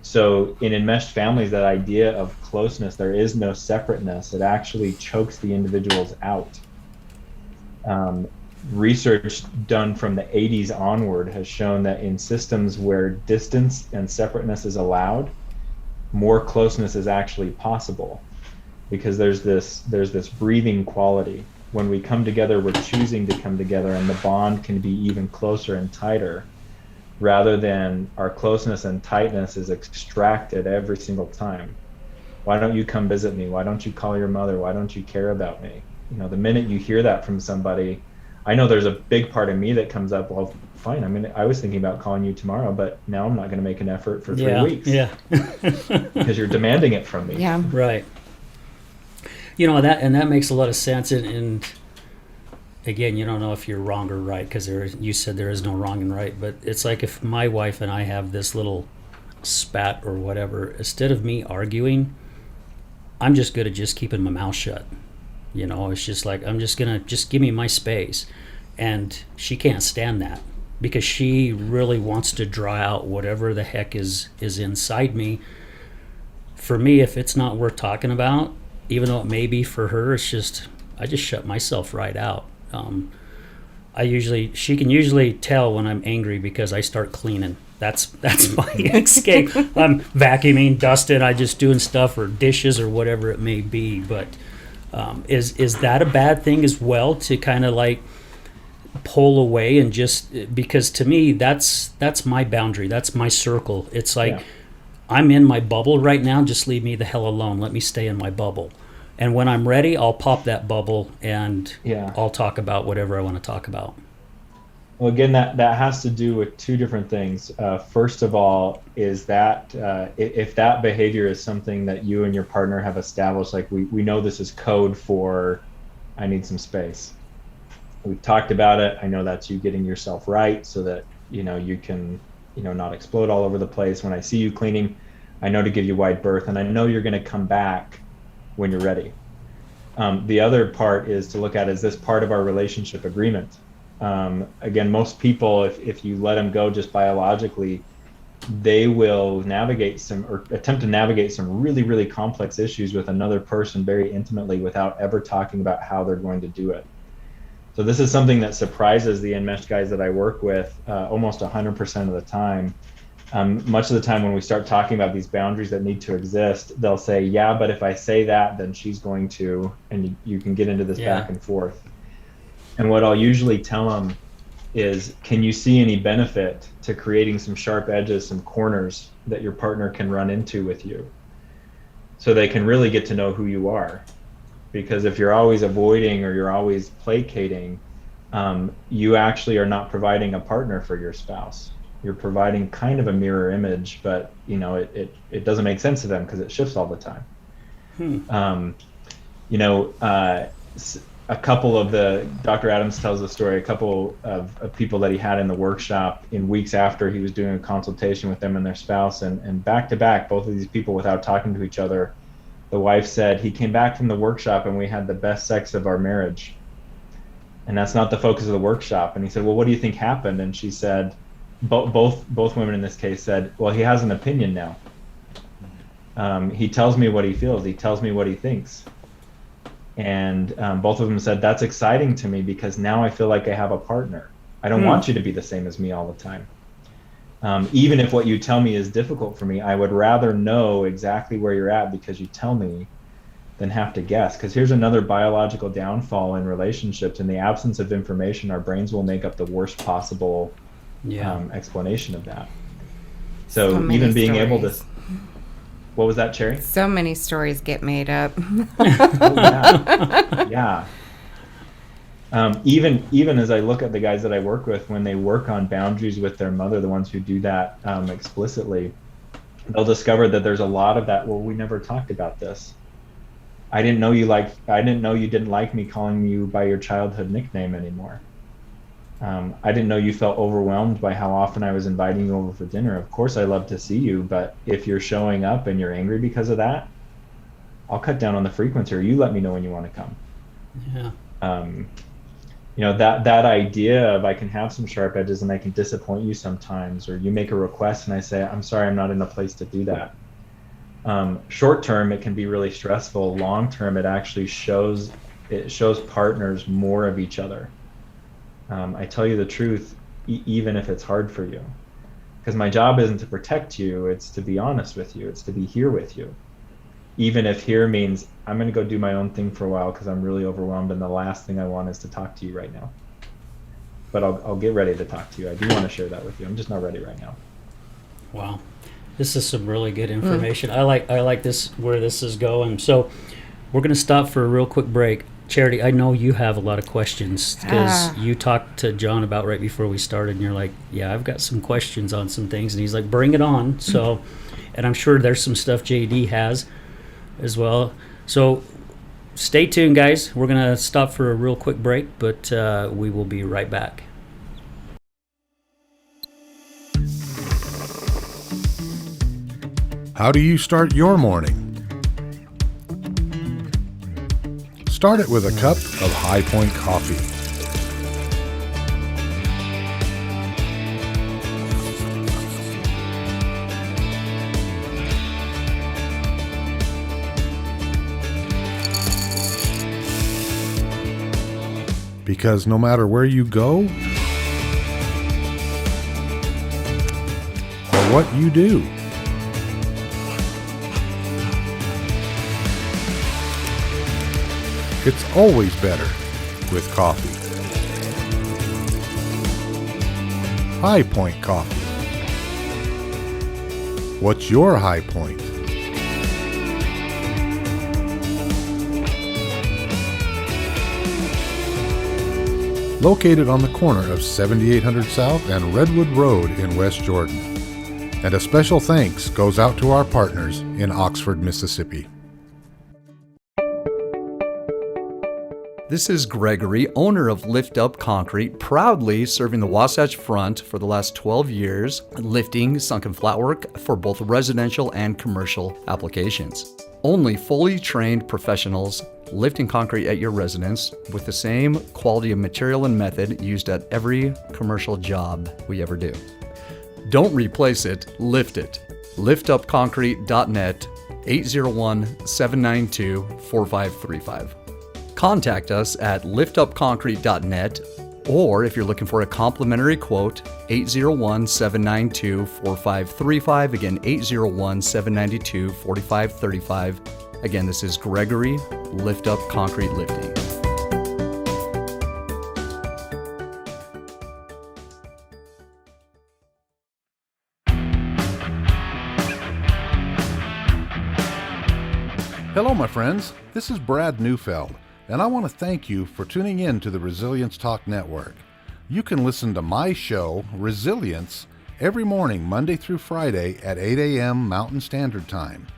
So in enmeshed families, that idea of closeness, there is no separateness. It actually chokes the individuals out. Research done from the 80s onward has shown that in systems where distance and separateness is allowed, more closeness is actually possible, because there's this breathing quality. When we come together, we're choosing to come together, and the bond can be even closer and tighter, rather than our closeness and tightness is extracted every single time. Why don't you come visit me? Why don't you call your mother? Why don't you care about me? The minute you hear that from somebody, I know there's a big part of me that comes up, well, fine, I was thinking about calling you tomorrow, but now I'm not going to make an effort for 3 weeks. Yeah. Because you're demanding it from me. Yeah. Right. That makes a lot of sense. And again, you don't know if you're wrong or right, because you said there is no wrong and right. But it's like if my wife and I have this little spat or whatever, instead of me arguing, I'm just good at just keeping my mouth shut. It's just like, I'm just going to just give me my space. And she can't stand that, because she really wants to draw out whatever the heck is inside me. For me, if it's not worth talking about, even though it may be for her, I just shut myself right out. She can usually tell when I'm angry because I start cleaning. That's my escape. I'm vacuuming, dusting, I just doing stuff, or dishes or whatever it may be. But is that a bad thing as well, to kind of like pull away and just, because to me that's my boundary, that's my circle. It's like, yeah, I'm in my bubble right now, just leave me the hell alone, let me stay in my bubble, and when I'm ready I'll pop that bubble and I'll talk about whatever I want to talk about. Well, again, that has to do with two different things. First of all, is that if that behavior is something that you and your partner have established, like we know this is code for I need some space. We've talked about it. I know that's you getting yourself right so that you can not explode all over the place. When I see you cleaning, I know to give you wide berth, and I know you're going to come back when you're ready. The other part is to look at, is this part of our relationship agreement? Again, most people, if you let them go just biologically, they will navigate or attempt to navigate some really, really complex issues with another person very intimately without ever talking about how they're going to do it. So this is something that surprises the enmeshed guys that I work with almost 100% of the time. Much of the time when we start talking about these boundaries that need to exist, they'll say, yeah, but if I say that, then she's going to, and you can get into this back and forth. And what I'll usually tell them is, can you see any benefit to creating some sharp edges, some corners that your partner can run into with you, so they can really get to know who you are? Because if you're always avoiding or you're always placating, you actually are not providing a partner for your spouse. You're providing kind of a mirror image, but it doesn't make sense to them because it shifts all the time. A couple of Dr. Adams tells the story, a couple of people that he had in the workshop in weeks after he was doing a consultation with them and their spouse, and back to back, both of these people, without talking to each other, the wife said, he came back from the workshop and we had the best sex of our marriage. And that's not the focus of the workshop. And he said, well, what do you think happened? And she said, both women in this case said, well, he has an opinion now. He tells me what he feels. He tells me what he thinks. And both of them said, that's exciting to me because now I feel like I have a partner. I don't want you to be the same as me all the time. Even if what you tell me is difficult for me, I would rather know exactly where you're at because you tell me than have to guess. Because here's another biological downfall in relationships. In the absence of information, our brains will make up the worst possible explanation of that. So even being able to... What was that, Cherry? So many stories get made up. Yeah. Even as I look at the guys that I work with, when they work on boundaries with their mother, the ones who do that explicitly, they'll discover that there's a lot of that. Well, we never talked about this. I didn't know you didn't like me calling you by your childhood nickname anymore. I didn't know you felt overwhelmed by how often I was inviting you over for dinner. Of course, I love to see you, but if you're showing up and you're angry because of that, I'll cut down on the frequency, or you let me know when you want to come. Yeah. That idea of I can have some sharp edges and I can disappoint you sometimes, or you make a request and I say, I'm sorry, I'm not in a place to do that. Short term, it can be really stressful. Long term, it actually shows partners more of each other. I tell you the truth, even if it's hard for you, because my job isn't to protect you, it's to be honest with you, it's to be here with you. Even if here means I'm going to go do my own thing for a while because I'm really overwhelmed and the last thing I want is to talk to you right now. But I'll get ready to talk to you. I do want to share that with you. I'm just not ready right now. Wow. This is some really good information. I like this, where this is going. So we're going to stop for a real quick break. Charity, I know you have a lot of questions because you talked to Jon about right before we started, and you're like, yeah, I've got some questions on some things. And he's like, bring it on. So, and I'm sure there's some stuff JD has as well. So stay tuned, guys. We're going to stop for a real quick break, but we will be right back. How do you start your morning? Start it with a cup of High Point coffee. Because no matter where you go or what you do, it's always better with coffee. High Point coffee. What's your high point? Located on the corner of 7800 South and Redwood Road in West Jordan. And a special thanks goes out to our partners in Oxford, Mississippi. This is Gregory, owner of Lift Up Concrete, proudly serving the Wasatch Front for the last 12 years, lifting sunken flatwork for both residential and commercial applications. Only fully trained professionals lifting concrete at your residence with the same quality of material and method used at every commercial job we ever do. Don't replace it, lift it. liftupconcrete.net, 801-792-4535. Contact us at liftupconcrete.net, or if you're looking for a complimentary quote, 801-792-4535. Again, 801-792-4535. Again, this is Gregory, Lift Up Concrete Lifting. Hello, my friends. This is Brad Neufeld, and I want to thank you for tuning in to the Resilience Talk Network. You can listen to my show, Resilience, every morning, Monday through Friday at 8 a.m. Mountain Standard Time.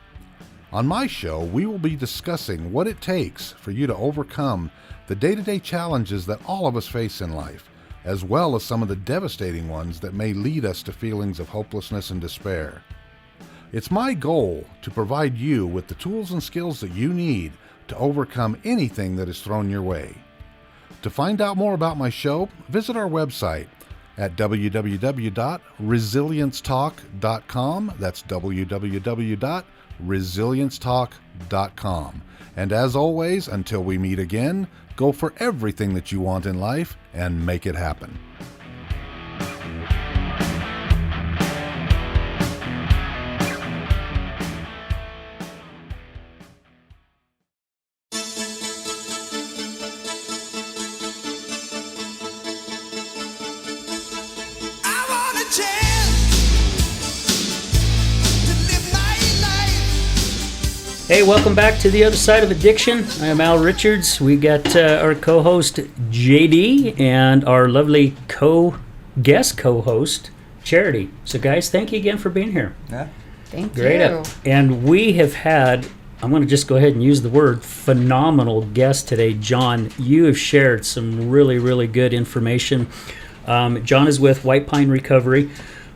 On my show, we will be discussing what it takes for you to overcome the day-to-day challenges that all of us face in life, as well as some of the devastating ones that may lead us to feelings of hopelessness and despair. It's my goal to provide you with the tools and skills that you need to overcome anything that is thrown your way. To find out more about my show, visit our website at www.resiliencetalk.com. That's www.resiliencetalk.com. And as always, until we meet again, go for everything that you want in life and make it happen. Hey, welcome back to The Other Side of Addiction. I am Al Richards. We got our co-host JD and our lovely guest co-host Charity. So guys, thank you again for being here. Yeah. Thank Great. you. And we have had, I'm going to just go ahead and use the word, phenomenal guest today. Jon, you have shared some really, really good information Jon is with White Pine Recovery.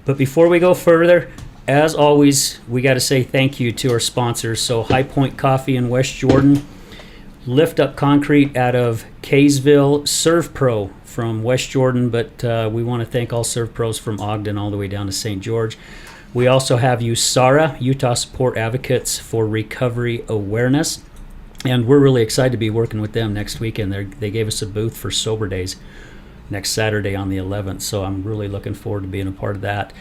But before we go further, as always, we got to say thank you to our sponsors. So High Point Coffee in West Jordan, Lift Up Concrete out of Kaysville, Serve Pro from West Jordan, but we want to thank all Serve Pros from Ogden all the way down to St. George. We also have USARA, Utah Support Advocates for Recovery Awareness, and we're really excited to be working with them next weekend. They gave us a booth for Sober Days next Saturday on the 11th, so I'm really looking forward to being a part of that.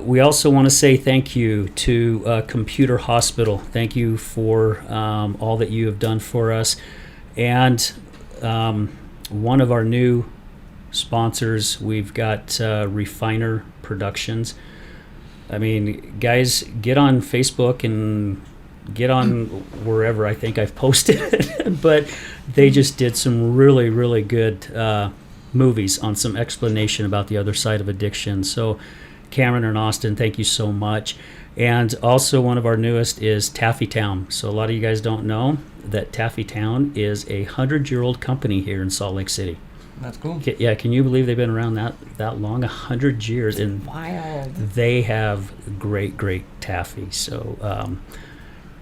We also want to say thank you to Computer Hospital. Thank you for all that you have done for us. And one of our new sponsors, we've got Refiner Productions. I mean, guys, get on Facebook and get on wherever I think I've posted it. But they just did some really, really good movies on some explanation about the other side of addiction. So Cameron and Austin, thank you so much. And also one of our newest is Taffy Town. So a lot of you guys don't know that Taffy Town is a 100-year-old company here in Salt Lake City. That's cool. Yeah, can you believe they've been around that long? 100 years. And Wild. they have great taffy. So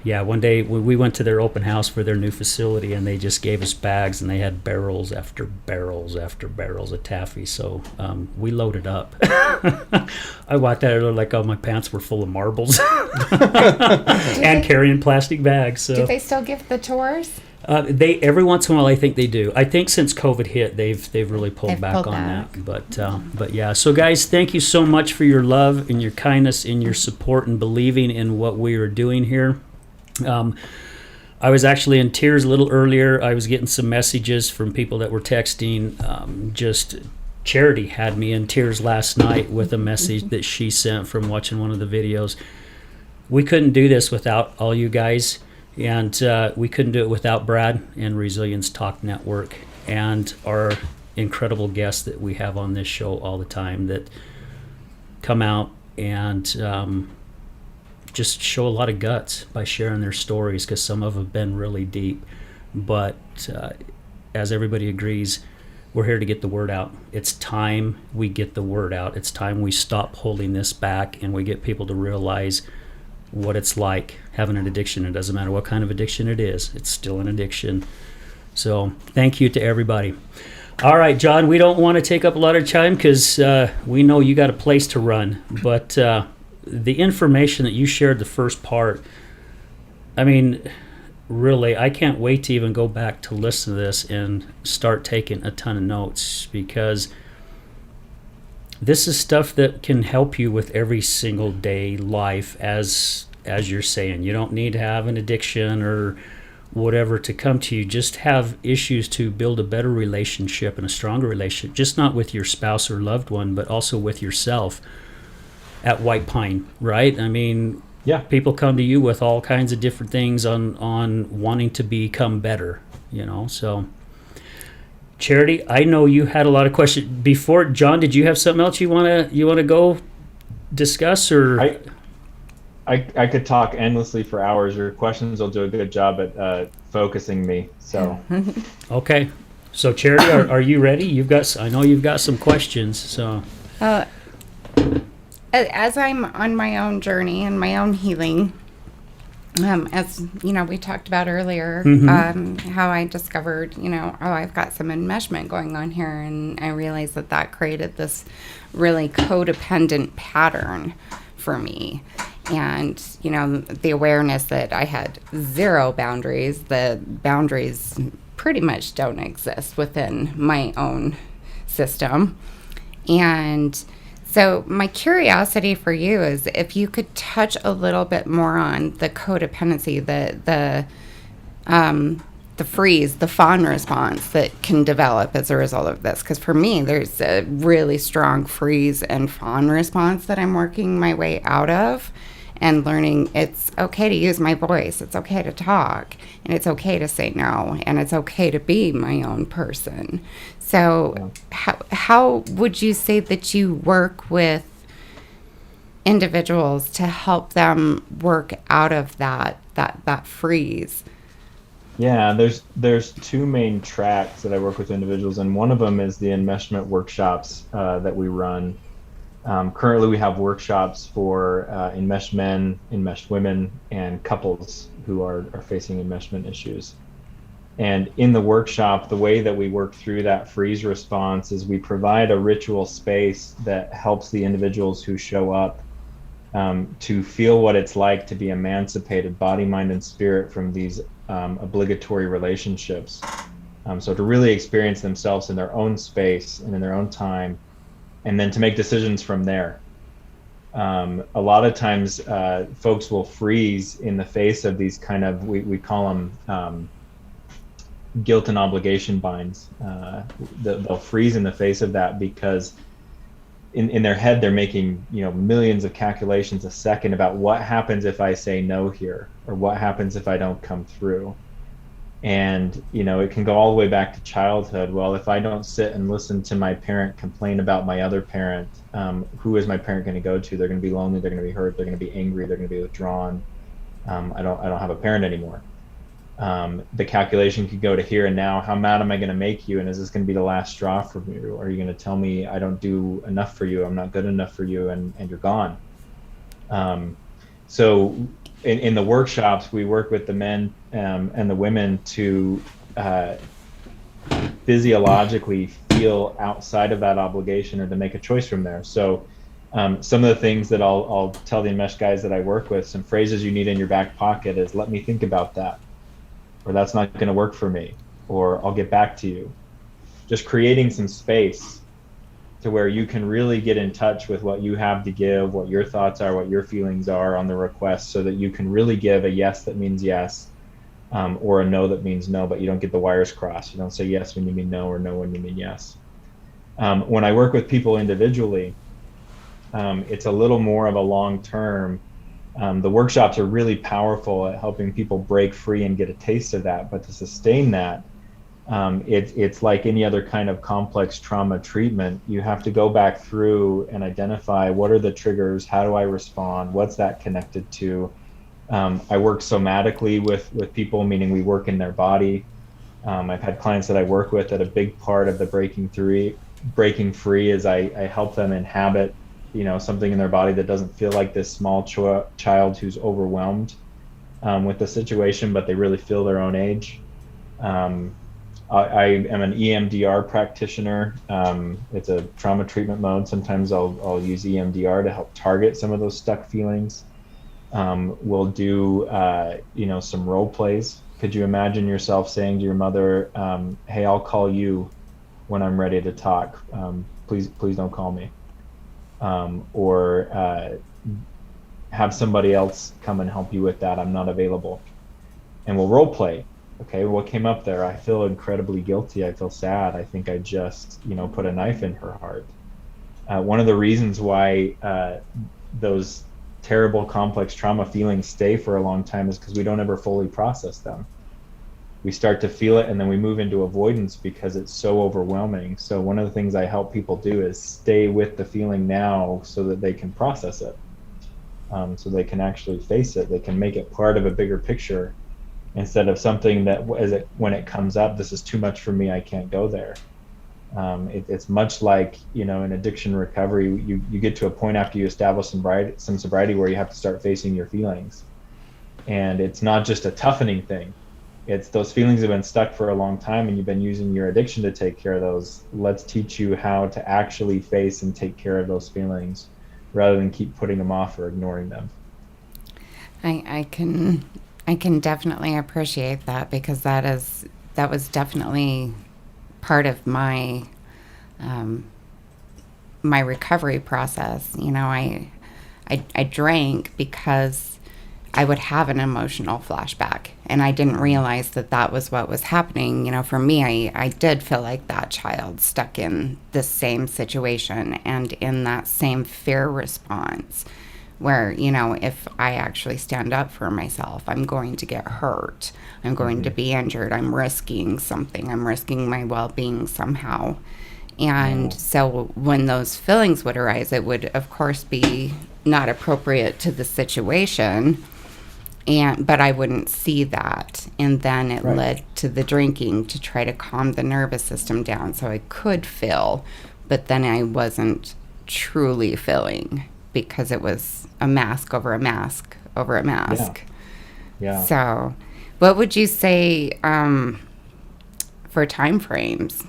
yeah, one day we went to their open house for their new facility, and they just gave us bags, and they had barrels after barrels after barrels of taffy. So we loaded up. I walked out, it looked like all my pants were full of marbles and carrying plastic bags. So Do they still give the tours? they every once in a while, I think they do. I think since COVID hit, they've really pulled They've back pulled on back. that. But yeah. So guys, thank you so much for your love and your kindness and your support and believing in what we are doing here. I was actually in tears a little earlier. I was getting some messages from people that were texting. Just Charity had me in tears last night with a message that she sent from watching one of the videos. We couldn't do this without all you guys, and we couldn't do it without Brad and Resilience Talk Network and our incredible guests that we have on this show all the time that come out and just show a lot of guts by sharing their stories, because some of them have been really deep. But as everybody agrees, we're here to get the word out. It's time we get the word out. It's time we stop holding this back and we get people to realize what it's like having an addiction. It doesn't matter what kind of addiction it is. It's still an addiction. So thank you to everybody. All right, Jon, we don't want to take up a lot of time because we know you got a place to run. But the information that you shared the first part, I mean, really, I can't wait to even go back to listen to this and start taking a ton of notes, because this is stuff that can help you with every single day life, as you're saying. You don't need to have an addiction or whatever to come to you. Just have issues to build a better relationship and a stronger relationship, just not with your spouse or loved one, but also with yourself at White Pine, right? I mean, Yeah. people come to you with all kinds of different things on wanting to become better, you know. So Charity, I know you had a lot of questions before. Jon, did you have something else you wanna go discuss? Or I could talk endlessly for hours. Your questions will do a good job at focusing me. So Okay, so Charity, are you ready? I know you've got some questions. So As I'm on my own journey and my own healing, as you know, we talked about earlier, how I discovered, I've got some enmeshment going on here, and I realized that created this really codependent pattern for me. And, the awareness that I had zero boundaries, the boundaries pretty much don't exist within my own system. And so my curiosity for you is if you could touch a little bit more on the codependency, the freeze, the fawn response that can develop as a result of this. Because for me, there's a really strong freeze and fawn response that I'm working my way out of, and learning it's okay to use my voice, it's okay to talk, and it's okay to say no, and it's okay to be my own person. So how would you say that you work with individuals to help them work out of that freeze? Yeah, there's two main tracks that I work with individuals, and one of them is the enmeshment workshops that we run. Currently, we have workshops for enmeshed men, enmeshed women, and couples who are facing enmeshment issues. And in the workshop, the way that we work through that freeze response is we provide a ritual space that helps the individuals who show up to feel what it's like to be emancipated, body, mind, and spirit from these obligatory relationships. So to really experience themselves in their own space and in their own time, and then to make decisions from there. A lot of times, folks will freeze in the face of these kind of, we call them guilt and obligation binds. They'll freeze in the face of that because in their head they're making millions of calculations a second about what happens if I say no here, or what happens if I don't come through. And it can go all the way back to childhood. Well, if I don't sit and listen to my parent complain about my other parent, who is my parent going to go to? They're going to be lonely, they're going to be hurt, they're going to be angry, they're going to be withdrawn. I don't have a parent anymore. The calculation could go to here and now. How mad am I going to make you? And is this going to be the last straw for you? Or are you going to tell me I don't do enough for you, I'm not good enough for you, and you're gone? So in the workshops, we work with the men and the women to physiologically feel outside of that obligation, or to make a choice from there. So some of the things that I'll tell the enmeshed guys that I work with, some phrases you need in your back pocket is, let me think about that, or that's not going to work for me, or I'll get back to you. Just creating some space to where you can really get in touch with what you have to give, what your thoughts are, what your feelings are on the request, so that you can really give a yes that means yes, or a no that means no, but you don't get the wires crossed. You don't say yes when you mean no, or no when you mean yes. When I work with people individually, it's a little more of a long term. The workshops are really powerful at helping people break free and get a taste of that, but to sustain that, it's like any other kind of complex trauma treatment. You have to go back through and identify, what are the triggers, how do I respond, what's that connected to. I work somatically with people, meaning we work in their body. I've had clients that I work with that a big part of the breaking free is I help them inhabit something in their body that doesn't feel like this small child who's overwhelmed with the situation, but they really feel their own age. I am an EMDR practitioner. It's a trauma treatment mode. Sometimes I'll use EMDR to help target some of those stuck feelings. We'll do some role plays. Could you imagine yourself saying to your mother, hey, I'll call you when I'm ready to talk. Please don't call me. Or have somebody else come and help you with that. I'm not available. And we'll role play. Okay, what came up there? I feel incredibly guilty. I feel sad. I think I just, put a knife in her heart. One of the reasons why those terrible, complex trauma feelings stay for a long time is because we don't ever fully process them. We start to feel it and then we move into avoidance because it's so overwhelming. So one of the things I help people do is stay with the feeling now so that they can process it, so they can actually face it. They can make it part of a bigger picture, instead of something that when it comes up, this is too much for me, I can't go there. It's much like, in addiction recovery, you get to a point after you establish some sobriety where you have to start facing your feelings. And it's not just a toughening thing. It's those feelings have been stuck for a long time and you've been using your addiction to take care of those. Let's teach you how to actually face and take care of those feelings rather than keep putting them off or ignoring them. I can definitely appreciate that, because that was definitely part of my my recovery process. I drank because I would have an emotional flashback, and I didn't realize that was what was happening. For me, I did feel like that child stuck in the same situation and in that same fear response where, if I actually stand up for myself, I'm going to get hurt. I'm going to be injured. I'm risking something. I'm risking my well-being somehow. And so when those feelings would arise, it would, of course, be not appropriate to the situation. but I wouldn't see that, and then it Right. led to the drinking to try to calm the nervous system down so I could feel, but then I wasn't truly feeling because it was a mask over a mask over a mask. Yeah. So what would you say for time frames,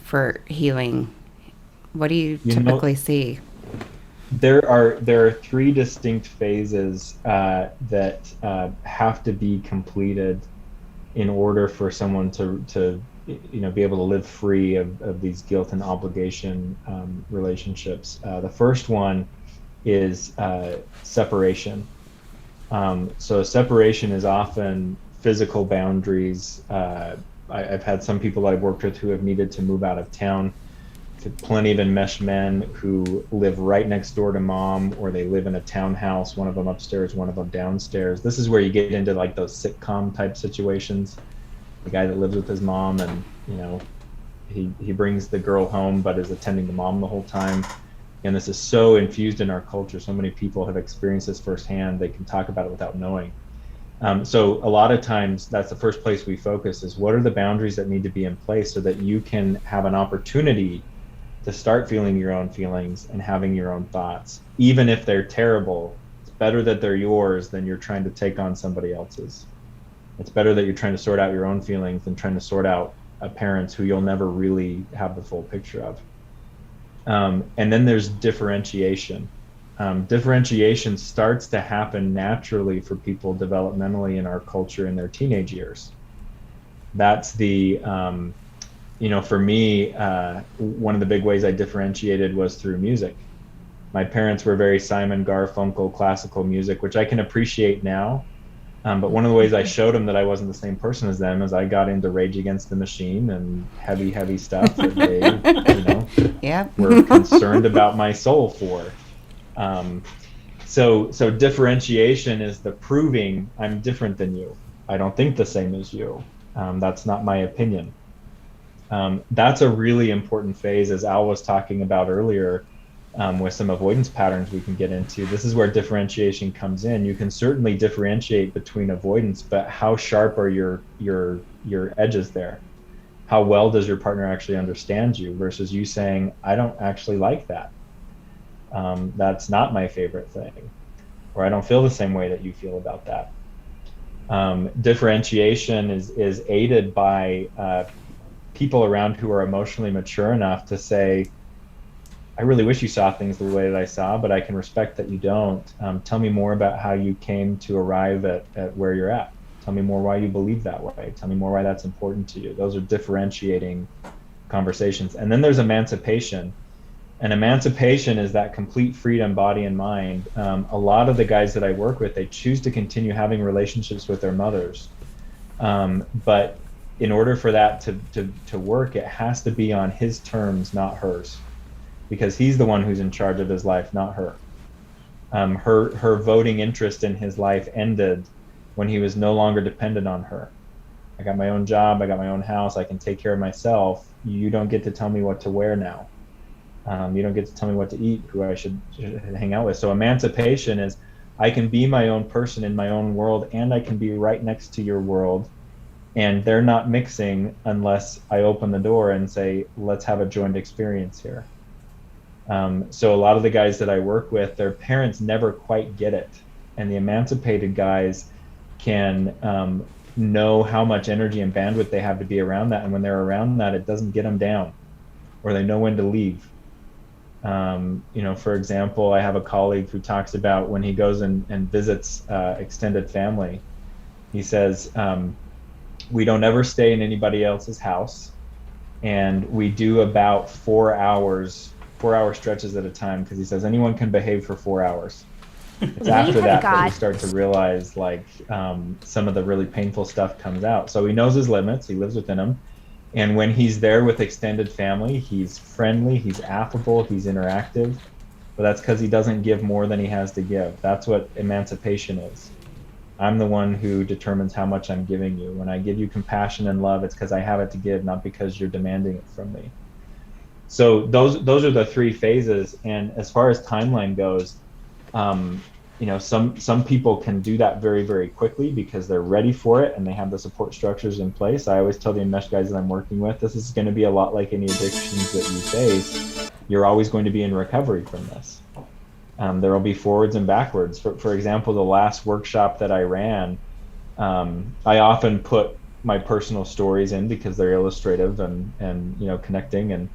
for healing? What do you typically see? There are three distinct phases that have to be completed in order for someone to be able to live free of these guilt and obligation relationships. The first one is separation. So separation is often physical boundaries. I've had some people I've worked with who have needed to move out of town. Plenty of enmeshed men who live right next door to mom, or they live in a townhouse, one of them upstairs, one of them downstairs. This is where you get into like those sitcom type situations. The guy that lives with his mom, and he brings the girl home but is attending to mom the whole time. And this is so infused in our culture. So many people have experienced this firsthand. They can talk about it without knowing. So a lot of times that's the first place we focus, is what are the boundaries that need to be in place so that you can have an opportunity to start feeling your own feelings and having your own thoughts. Even if they're terrible, it's better that they're yours than you're trying to take on somebody else's. It's better that you're trying to sort out your own feelings than trying to sort out a parent's who you'll never really have the full picture of. And then there's differentiation. Differentiation starts to happen naturally for people developmentally in our culture in their teenage years. That's the for me, one of the big ways I differentiated was through music. My parents were very Simon Garfunkel classical music, which I can appreciate now. But one of the ways I showed them that I wasn't the same person as them is I got into Rage Against the Machine and heavy stuff that they, were concerned about my soul for. So differentiation is the proving I'm different than you. I don't think the same as you. That's not my opinion. That's a really important phase, as Al was talking about earlier, with some avoidance patterns we can get into. This is where differentiation comes in. You can certainly differentiate between avoidance, but how sharp are your edges there? How well does your partner actually understand you versus you saying, I don't actually like that. That's not my favorite thing, or I don't feel the same way that you feel about that. Differentiation is aided by people around who are emotionally mature enough to say, I really wish you saw things the way that I saw, but I can respect that you don't. Tell me more about how you came to arrive at where you're at. Tell me more why you believe that way. Tell me more why that's important to you. Those are differentiating conversations. And then there's emancipation. And emancipation is that complete freedom, body and mind. A lot of the guys that I work with, they choose to continue having relationships with their mothers. But in order for that to work, it has to be on his terms, not hers, because he's the one who's in charge of his life, not her. Her voting interest in his life ended when he was no longer dependent on her. I got my own job, I got my own house, I can take care of myself. You don't get to tell me what to wear now. You don't get to tell me what to eat, who I should hang out with. So emancipation is, I can be my own person in my own world, and I can be right next to your world, and they're not mixing unless I open the door and say, let's have a joint experience here. So a lot of the guys that I work with, their parents never quite get it. And the emancipated guys can know how much energy and bandwidth they have to be around that. And when they're around that, it doesn't get them down, or they know when to leave. For example, I have a colleague who talks about when he goes and visits extended family, he says, we don't ever stay in anybody else's house, and we do about 4 hour stretches at a time, because he says anyone can behave for 4 hours. It's after that we start to realize some of the really painful stuff comes out. So he knows his limits, he lives within them. And when he's there with extended family, he's friendly, he's affable, he's interactive, but that's because he doesn't give more than he has to give. That's what emancipation is. I'm the one who determines how much I'm giving you. When I give you compassion and love, it's because I have it to give, not because you're demanding it from me. So those are the three phases. And as far as timeline goes, some people can do that very, very quickly because they're ready for it and they have the support structures in place. I always tell the enmeshed guys that I'm working with, this is going to be a lot like any addictions that you face. You're always going to be in recovery from this. There will be forwards and backwards. For example, the last workshop that I ran, I often put my personal stories in because they're illustrative and connecting. And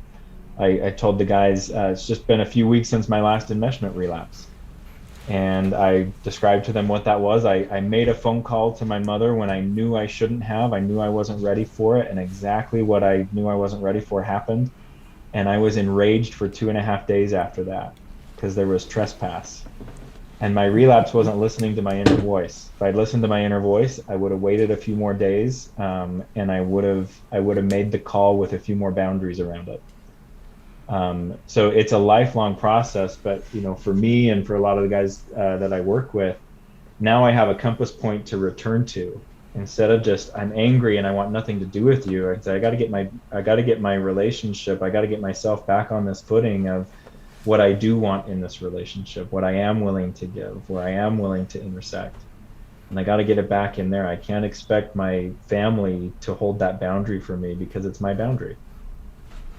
I told the guys, it's just been a few weeks since my last enmeshment relapse. And I described to them what that was. I made a phone call to my mother when I knew I shouldn't have. I knew I wasn't ready for it, and exactly what I knew I wasn't ready for happened. And I was enraged for 2.5 days after that because there was trespass. And my relapse wasn't listening to my inner voice. If I'd listened to my inner voice, I would have waited a few more days, and I would have made the call with a few more boundaries around it. So it's a lifelong process, but for me and for a lot of the guys that I work with, now I have a compass point to return to. Instead of just, I'm angry and I want nothing to do with you, I say I got to get my relationship, I got to get myself back on this footing of what I do want in this relationship, what I am willing to give, where I am willing to intersect. And I got to get it back in there. I can't expect my family to hold that boundary for me because it's my boundary.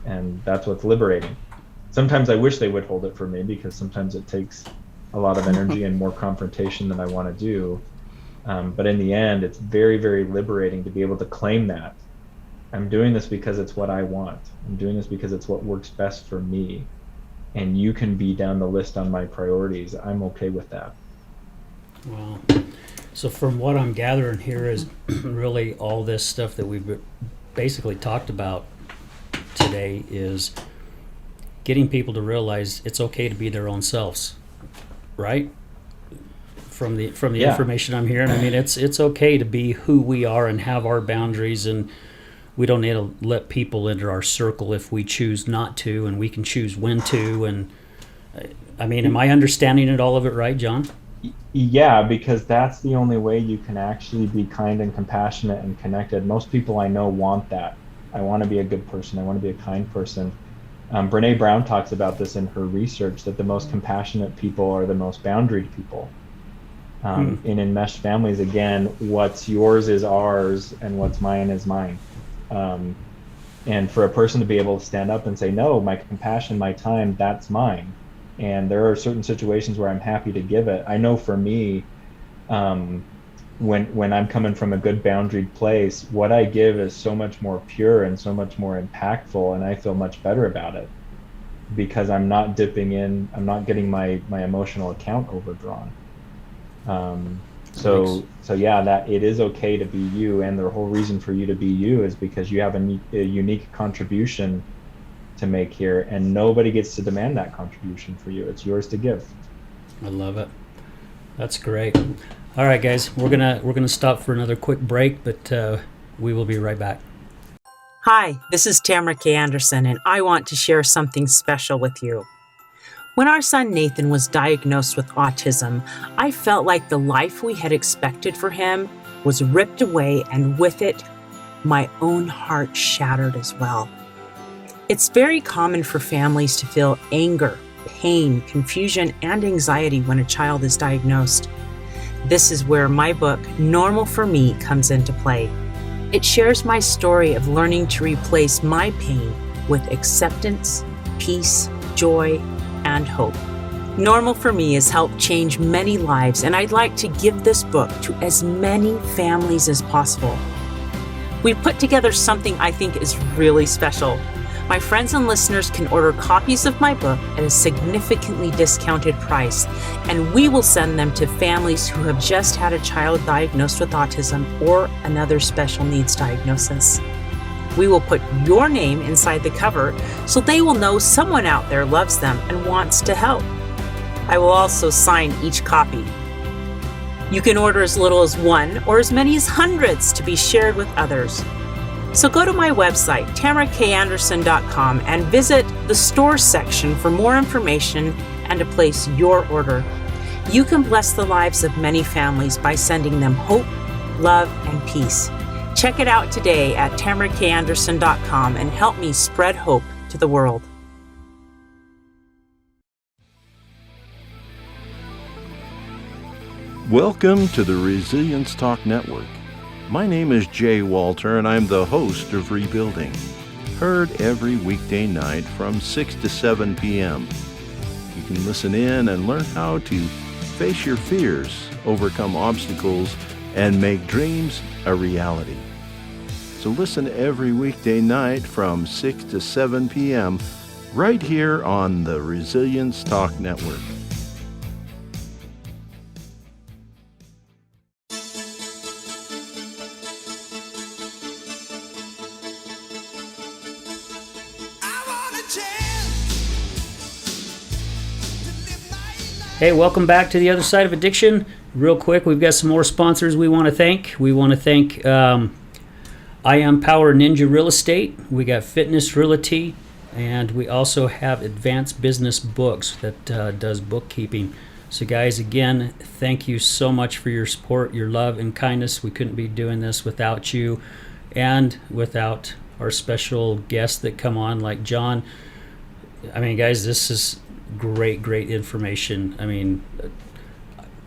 And that's what's liberating. Sometimes I wish they would hold it for me because sometimes it takes a lot of energy and more confrontation than I want to do. But in the end, it's very, very liberating to be able to claim that. I'm doing this because it's what I want. I'm doing this because it's what works best for me. And you can be down the list on my priorities. I'm okay with that. Wow. So from what I'm gathering here is really all this stuff that we've basically talked about today is getting people to realize it's okay to be their own selves, right? From the Yeah. information I'm hearing, I mean, it's okay to be who we are and have our boundaries, and we don't need to let people into our circle if we choose not to, and we can choose when to. And I mean, am I understanding all of it right, John? Yeah, because that's the only way you can actually be kind and compassionate and connected. Most people I know want that. I want to be a good person. I want to be a kind person. Brene Brown talks about this in her research, that the most compassionate people are the most boundaried people. In enmeshed families, again, what's yours is ours and what's mine is mine. And for a person to be able to stand up and say, no, my compassion, my time, that's mine. And there are certain situations where I'm happy to give it. I know for me, when I'm coming from a good boundaried place, what I give is so much more pure and so much more impactful, and I feel much better about it because I'm not dipping in, I'm not getting my emotional account overdrawn. So yeah, that it is okay to be you, and the whole reason for you to be you is because you have a unique contribution to make here, and nobody gets to demand that contribution for you. It's yours to give. I love it. That's great. All right, guys, we're gonna stop for another quick break, but we will be right back. Hi, this is Tamara K. Anderson, and I want to share something special with you. When our son Nathan was diagnosed with autism, I felt like the life we had expected for him was ripped away, and with it, my own heart shattered as well. It's very common for families to feel anger, pain, confusion, and anxiety when a child is diagnosed. This is where my book, Normal for Me, comes into play. It shares my story of learning to replace my pain with acceptance, peace, joy, and hope. Normal for Me has helped change many lives, and I'd like to give this book to as many families as possible. We've put together something I think is really special. My friends and listeners can order copies of my book at a significantly discounted price, and we will send them to families who have just had a child diagnosed with autism or another special needs diagnosis. We will put your name inside the cover so they will know someone out there loves them and wants to help. I will also sign each copy. You can order as little as one or as many as hundreds to be shared with others. So go to my website, tamarakanderson.com, and visit the store section for more information and to place your order. You can bless the lives of many families by sending them hope, love, and peace. Check it out today at tamarakanderson.com and help me spread hope to the world. Welcome to the Resilience Talk Network. My name is Jay Walter, and I'm the host of Rebuilding. Heard every weekday night from 6 to 7 p.m. You can listen in and learn how to face your fears, overcome obstacles, and make dreams a reality. So listen every weekday night from 6 to 7 p.m. right here on the Resilience Talk Network. Hey, welcome back to the other side of addiction. Real quick, we've got some more sponsors we want to thank. We want to thank I Am Power Ninja Real Estate. We got Fitness Realty, and we also have Advanced Business Books that does bookkeeping. So guys, again, thank you so much for your support, your love, and kindness. We couldn't be doing this without you and without our special guests that come on like Jon. I mean, guys, this is great information. I mean,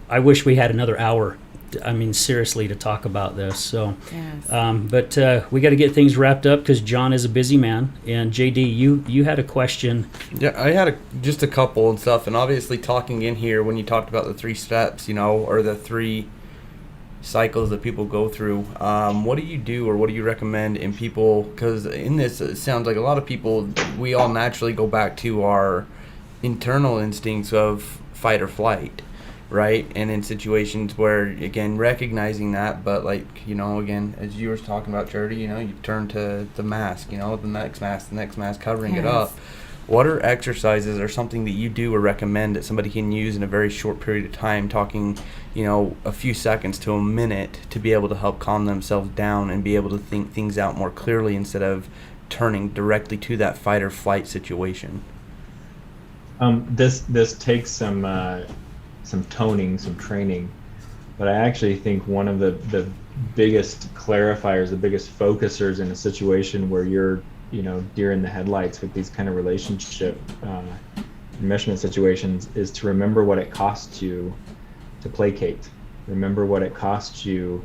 I wish we had another hour, I mean, seriously, to talk about this. So, Yes. But we got to get things wrapped up because Jon is a busy man. And JD, you had a question. Yeah, I had just a couple and stuff, and obviously talking in here when you talked about the 3 steps, you know, or the 3 cycles that people go through. What do you do, or what do you recommend in people? Because in this, it sounds like a lot of people, we all naturally go back to our internal instincts of fight or flight, right? And in situations where, again, recognizing that, but like, you know, again, as you were talking about, Charity, you know, you turn to the mask, you know, the next mask, covering it up. What are exercises or something that you do or recommend that somebody can use in a very short period of time, talking, you know, a few seconds to a minute, to be able to help calm themselves down and be able to think things out more clearly instead of turning directly to that fight or flight situation? This takes some toning, some training, but I actually think one of the biggest clarifiers, the biggest focusers in a situation where you're, you know, deer in the headlights with these kind of relationship enmeshment situations is to remember what it costs you to placate. Remember what it costs you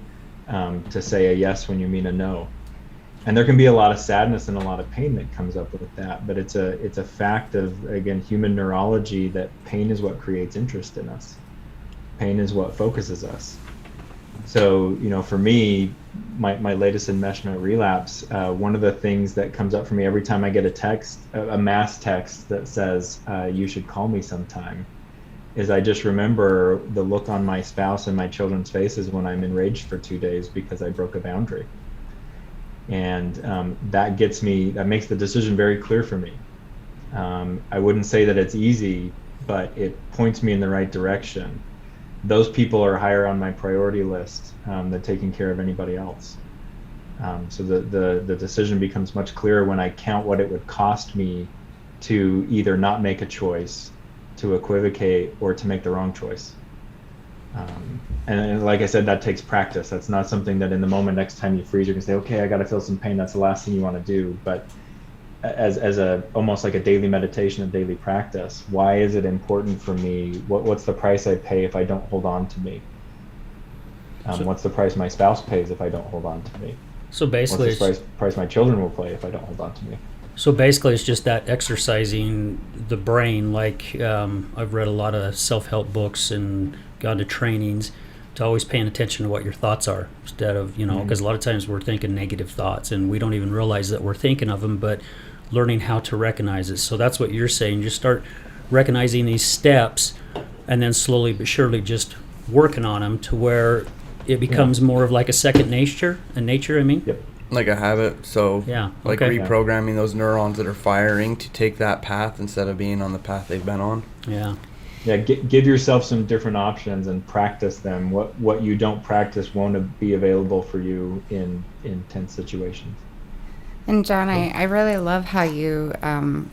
to say a yes when you mean a no. And there can be a lot of sadness and a lot of pain that comes up with that, but it's a fact of, again, human neurology, that pain is what creates interest in us. Pain is what focuses us. So, you know, for me, my latest enmeshment relapse, one of the things that comes up for me every time I get a text, a mass text that says, you should call me sometime, is I just remember the look on my spouse and my children's faces when I'm enraged for 2 days because I broke a boundary. And that makes the decision very clear for me. I wouldn't say that it's easy, but it points me in the right direction. Those people are higher on my priority list than taking care of anybody else. So the decision becomes much clearer when I count what it would cost me to either not make a choice, to equivocate, or to make the wrong choice. And like I said, that takes practice. That's not something that in the moment, next time you freeze, you can say, okay, I got to feel some pain. That's the last thing you want to do. But as almost like a daily meditation, a daily practice, why is it important for me? What's the price I pay if I don't hold on to me? What's the price my spouse pays if I don't hold on to me? So basically, what's the price my children will pay if I don't hold on to me? So basically, it's just that exercising the brain. Like I've read a lot of self-help books and gone to trainings, to always paying attention to what your thoughts are, instead of, you know, because a lot of times we're thinking negative thoughts and we don't even realize that we're thinking of them, but learning how to recognize it. So that's what you're saying. You start recognizing these steps and then slowly but surely just working on them to where it becomes more of like a second nature, Yep. Like a habit. So Yeah, like okay. reprogramming those neurons that are firing to take that path instead of being on the path they've been on. Yeah. Yeah, give yourself some different options and practice them. What you don't practice won't be available for you in tense situations. And Jon, I really love how you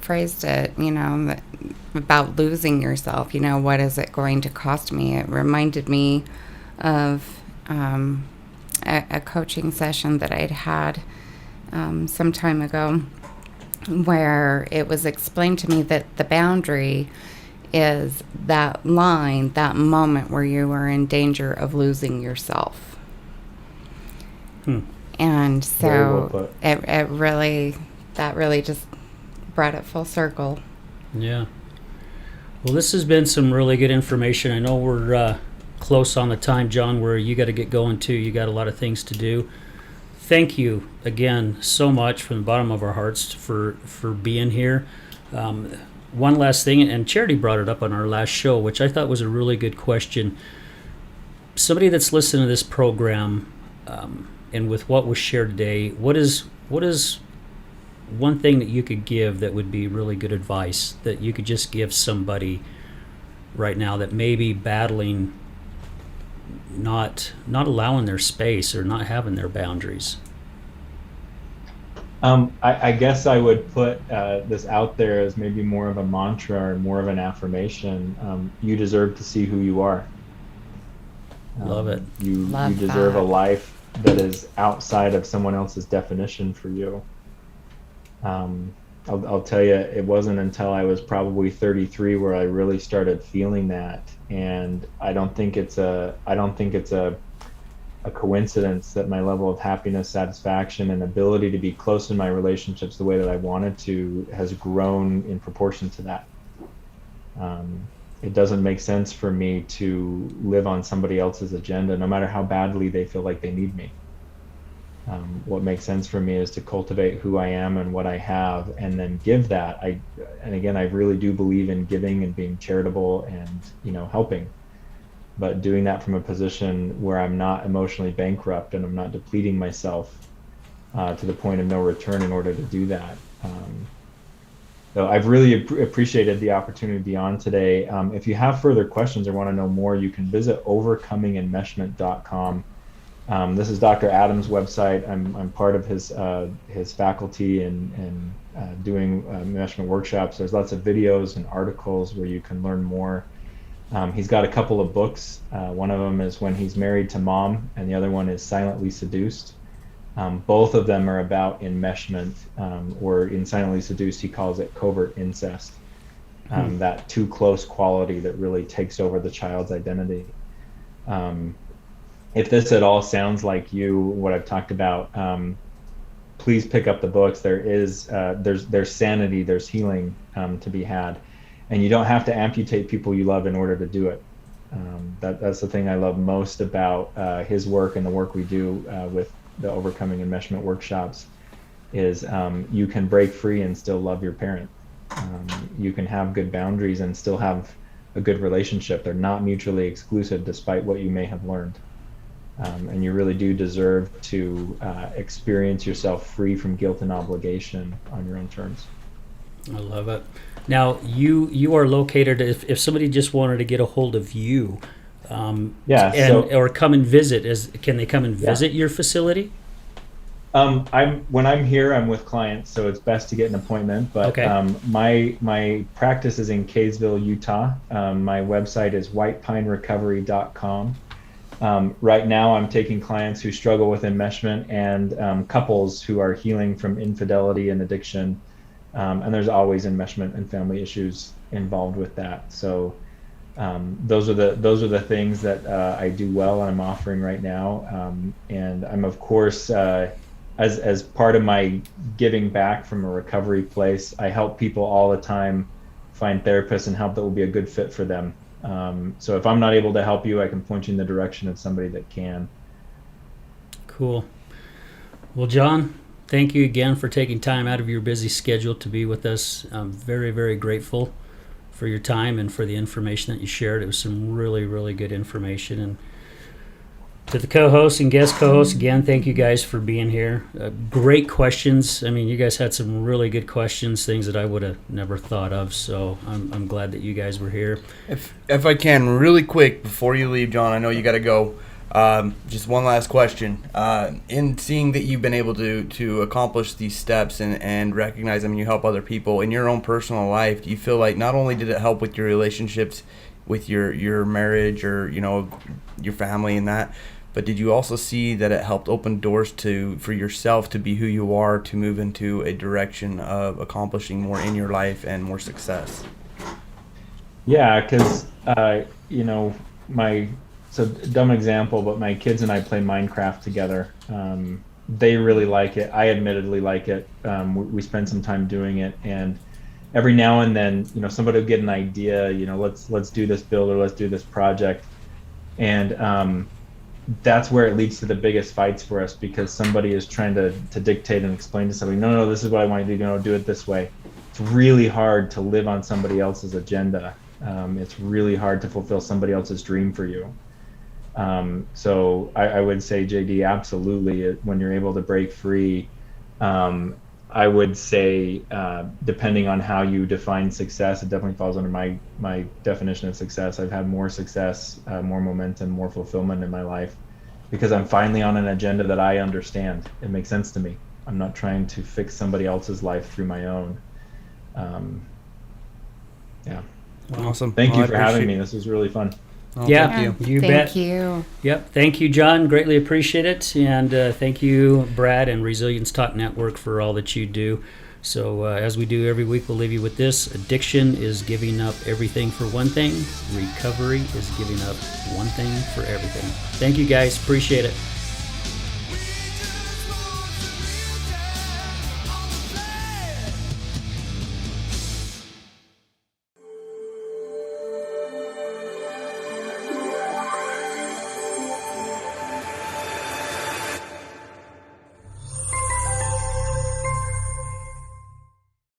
phrased it, you know, about losing yourself. You know, what is it going to cost me? It reminded me of a coaching session that I'd had some time ago, where it was explained to me that the boundary is that line, that moment where you are in danger of losing yourself. And Very well so put. it really, that really just brought it full circle. Yeah. Well, this has been some really good information. I know we're close on the time, John, where you got to get going too. You got a lot of things to do. Thank you again so much from the bottom of our hearts for being here. One last thing, and Charity brought it up on our last show, which I thought was a really good question. Somebody that's listening to this program, and with what was shared today, what is one thing that you could give that would be really good advice that you could just give somebody right now that may be battling not allowing their space or not having their boundaries? I guess I would put this out there as maybe more of a mantra or more of an affirmation. You deserve to see who you are. Love it. You Love deserve that. a life that is outside of someone else's definition for you. I'll tell you, it wasn't until I was probably 33 where I really started feeling that, and I don't think it's a coincidence that my level of happiness, satisfaction, and ability to be close in my relationships the way that I wanted to has grown in proportion to that. It doesn't make sense for me to live on somebody else's agenda, no matter how badly they feel like they need me. What makes sense for me is to cultivate who I am and what I have, and then give that. And again, I really do believe in giving and being charitable and helping, but doing that from a position where I'm not emotionally bankrupt and I'm not depleting myself to the point of no return in order to do that. So I've really appreciated the opportunity to be on today. If you have further questions or want to know more, you can visit overcomingenmeshment.com. This is Dr. Adams' website. I'm part of his faculty and doing enmeshment workshops. There's lots of videos and articles where you can learn more. He's got a couple of books. One of them is When He's Married to Mom, and the other one is Silently Seduced. Both of them are about enmeshment, or in Silently Seduced, he calls it covert incest, that too close quality that really takes over the child's identity. If this at all sounds like what I've talked about, please pick up the books. There's sanity, there's healing to be had, and you don't have to amputate people you love in order to do it. That's the thing I love most about his work and the work we do with the Overcoming Enmeshment workshops is you can break free and still love your parent. You can have good boundaries and still have a good relationship. They're not mutually exclusive despite what you may have learned. And you really do deserve to experience yourself free from guilt and obligation on your own terms. I love it. Now, you are located, if somebody just wanted to get a hold of you, or come and visit, can they come and visit your facility? When I'm here, I'm with clients, so it's best to get an appointment. But okay. My practice is in Kaysville, Utah. My website is whitepinerecovery.com. Right now, I'm taking clients who struggle with enmeshment and couples who are healing from infidelity and addiction. And there's always enmeshment and family issues involved with that. So those are the things that I do well and I'm offering right now. And I'm, of course, as part of my giving back from a recovery place, I help people all the time find therapists and help that will be a good fit for them. So if I'm not able to help you, I can point you in the direction of somebody that can. Cool. Well, John, thank you again for taking time out of your busy schedule to be with us. I'm very, very grateful for your time and for the information that you shared. It was some really, really good information. And to the co-hosts and guest co-hosts, again, thank you guys for being here. Great questions. I mean, you guys had some really good questions, things that I would have never thought of. So I'm glad that you guys were here. If I can, really quick, before you leave, John, I know you got to go. Just one last question. In seeing that you've been able to accomplish these steps and recognize them and you help other people in your own personal life, do you feel like not only did it help with your relationships with your marriage or your family and that, but did you also see that it helped open doors for yourself to be who you are, to move into a direction of accomplishing more in your life and more success? Yeah, because you know, so dumb example, but my kids and I play Minecraft together. They really like it. I admittedly like it. We spend some time doing it, and every now and then, you know, somebody will get an idea. You know, let's do this build or let's do this project, and that's where it leads to the biggest fights for us, because somebody is trying to dictate and explain to somebody, no, this is what I want you to do. No, do it this way. It's really hard to live on somebody else's agenda. It's really hard to fulfill somebody else's dream for you. So I would say, JD, absolutely, when you're able to break free, I would say, depending on how you define success, it definitely falls under my definition of success. I've had more success, more momentum, more fulfillment in my life, because I'm finally on an agenda that I understand. It makes sense to me. I'm not trying to fix somebody else's life through my own. Yeah. Awesome. Thank Well, you I for having appreciate- me. This was really fun. Oh, Yeah. Thank you. You Thank bet. you. Yep. Thank you, John. Greatly appreciate it. And thank you, Brad and Resilience Talk Network, for all that you do. So as we do every week, we'll leave you with this. Addiction is giving up everything for one thing. Recovery is giving up one thing for everything. Thank you, guys. Appreciate it.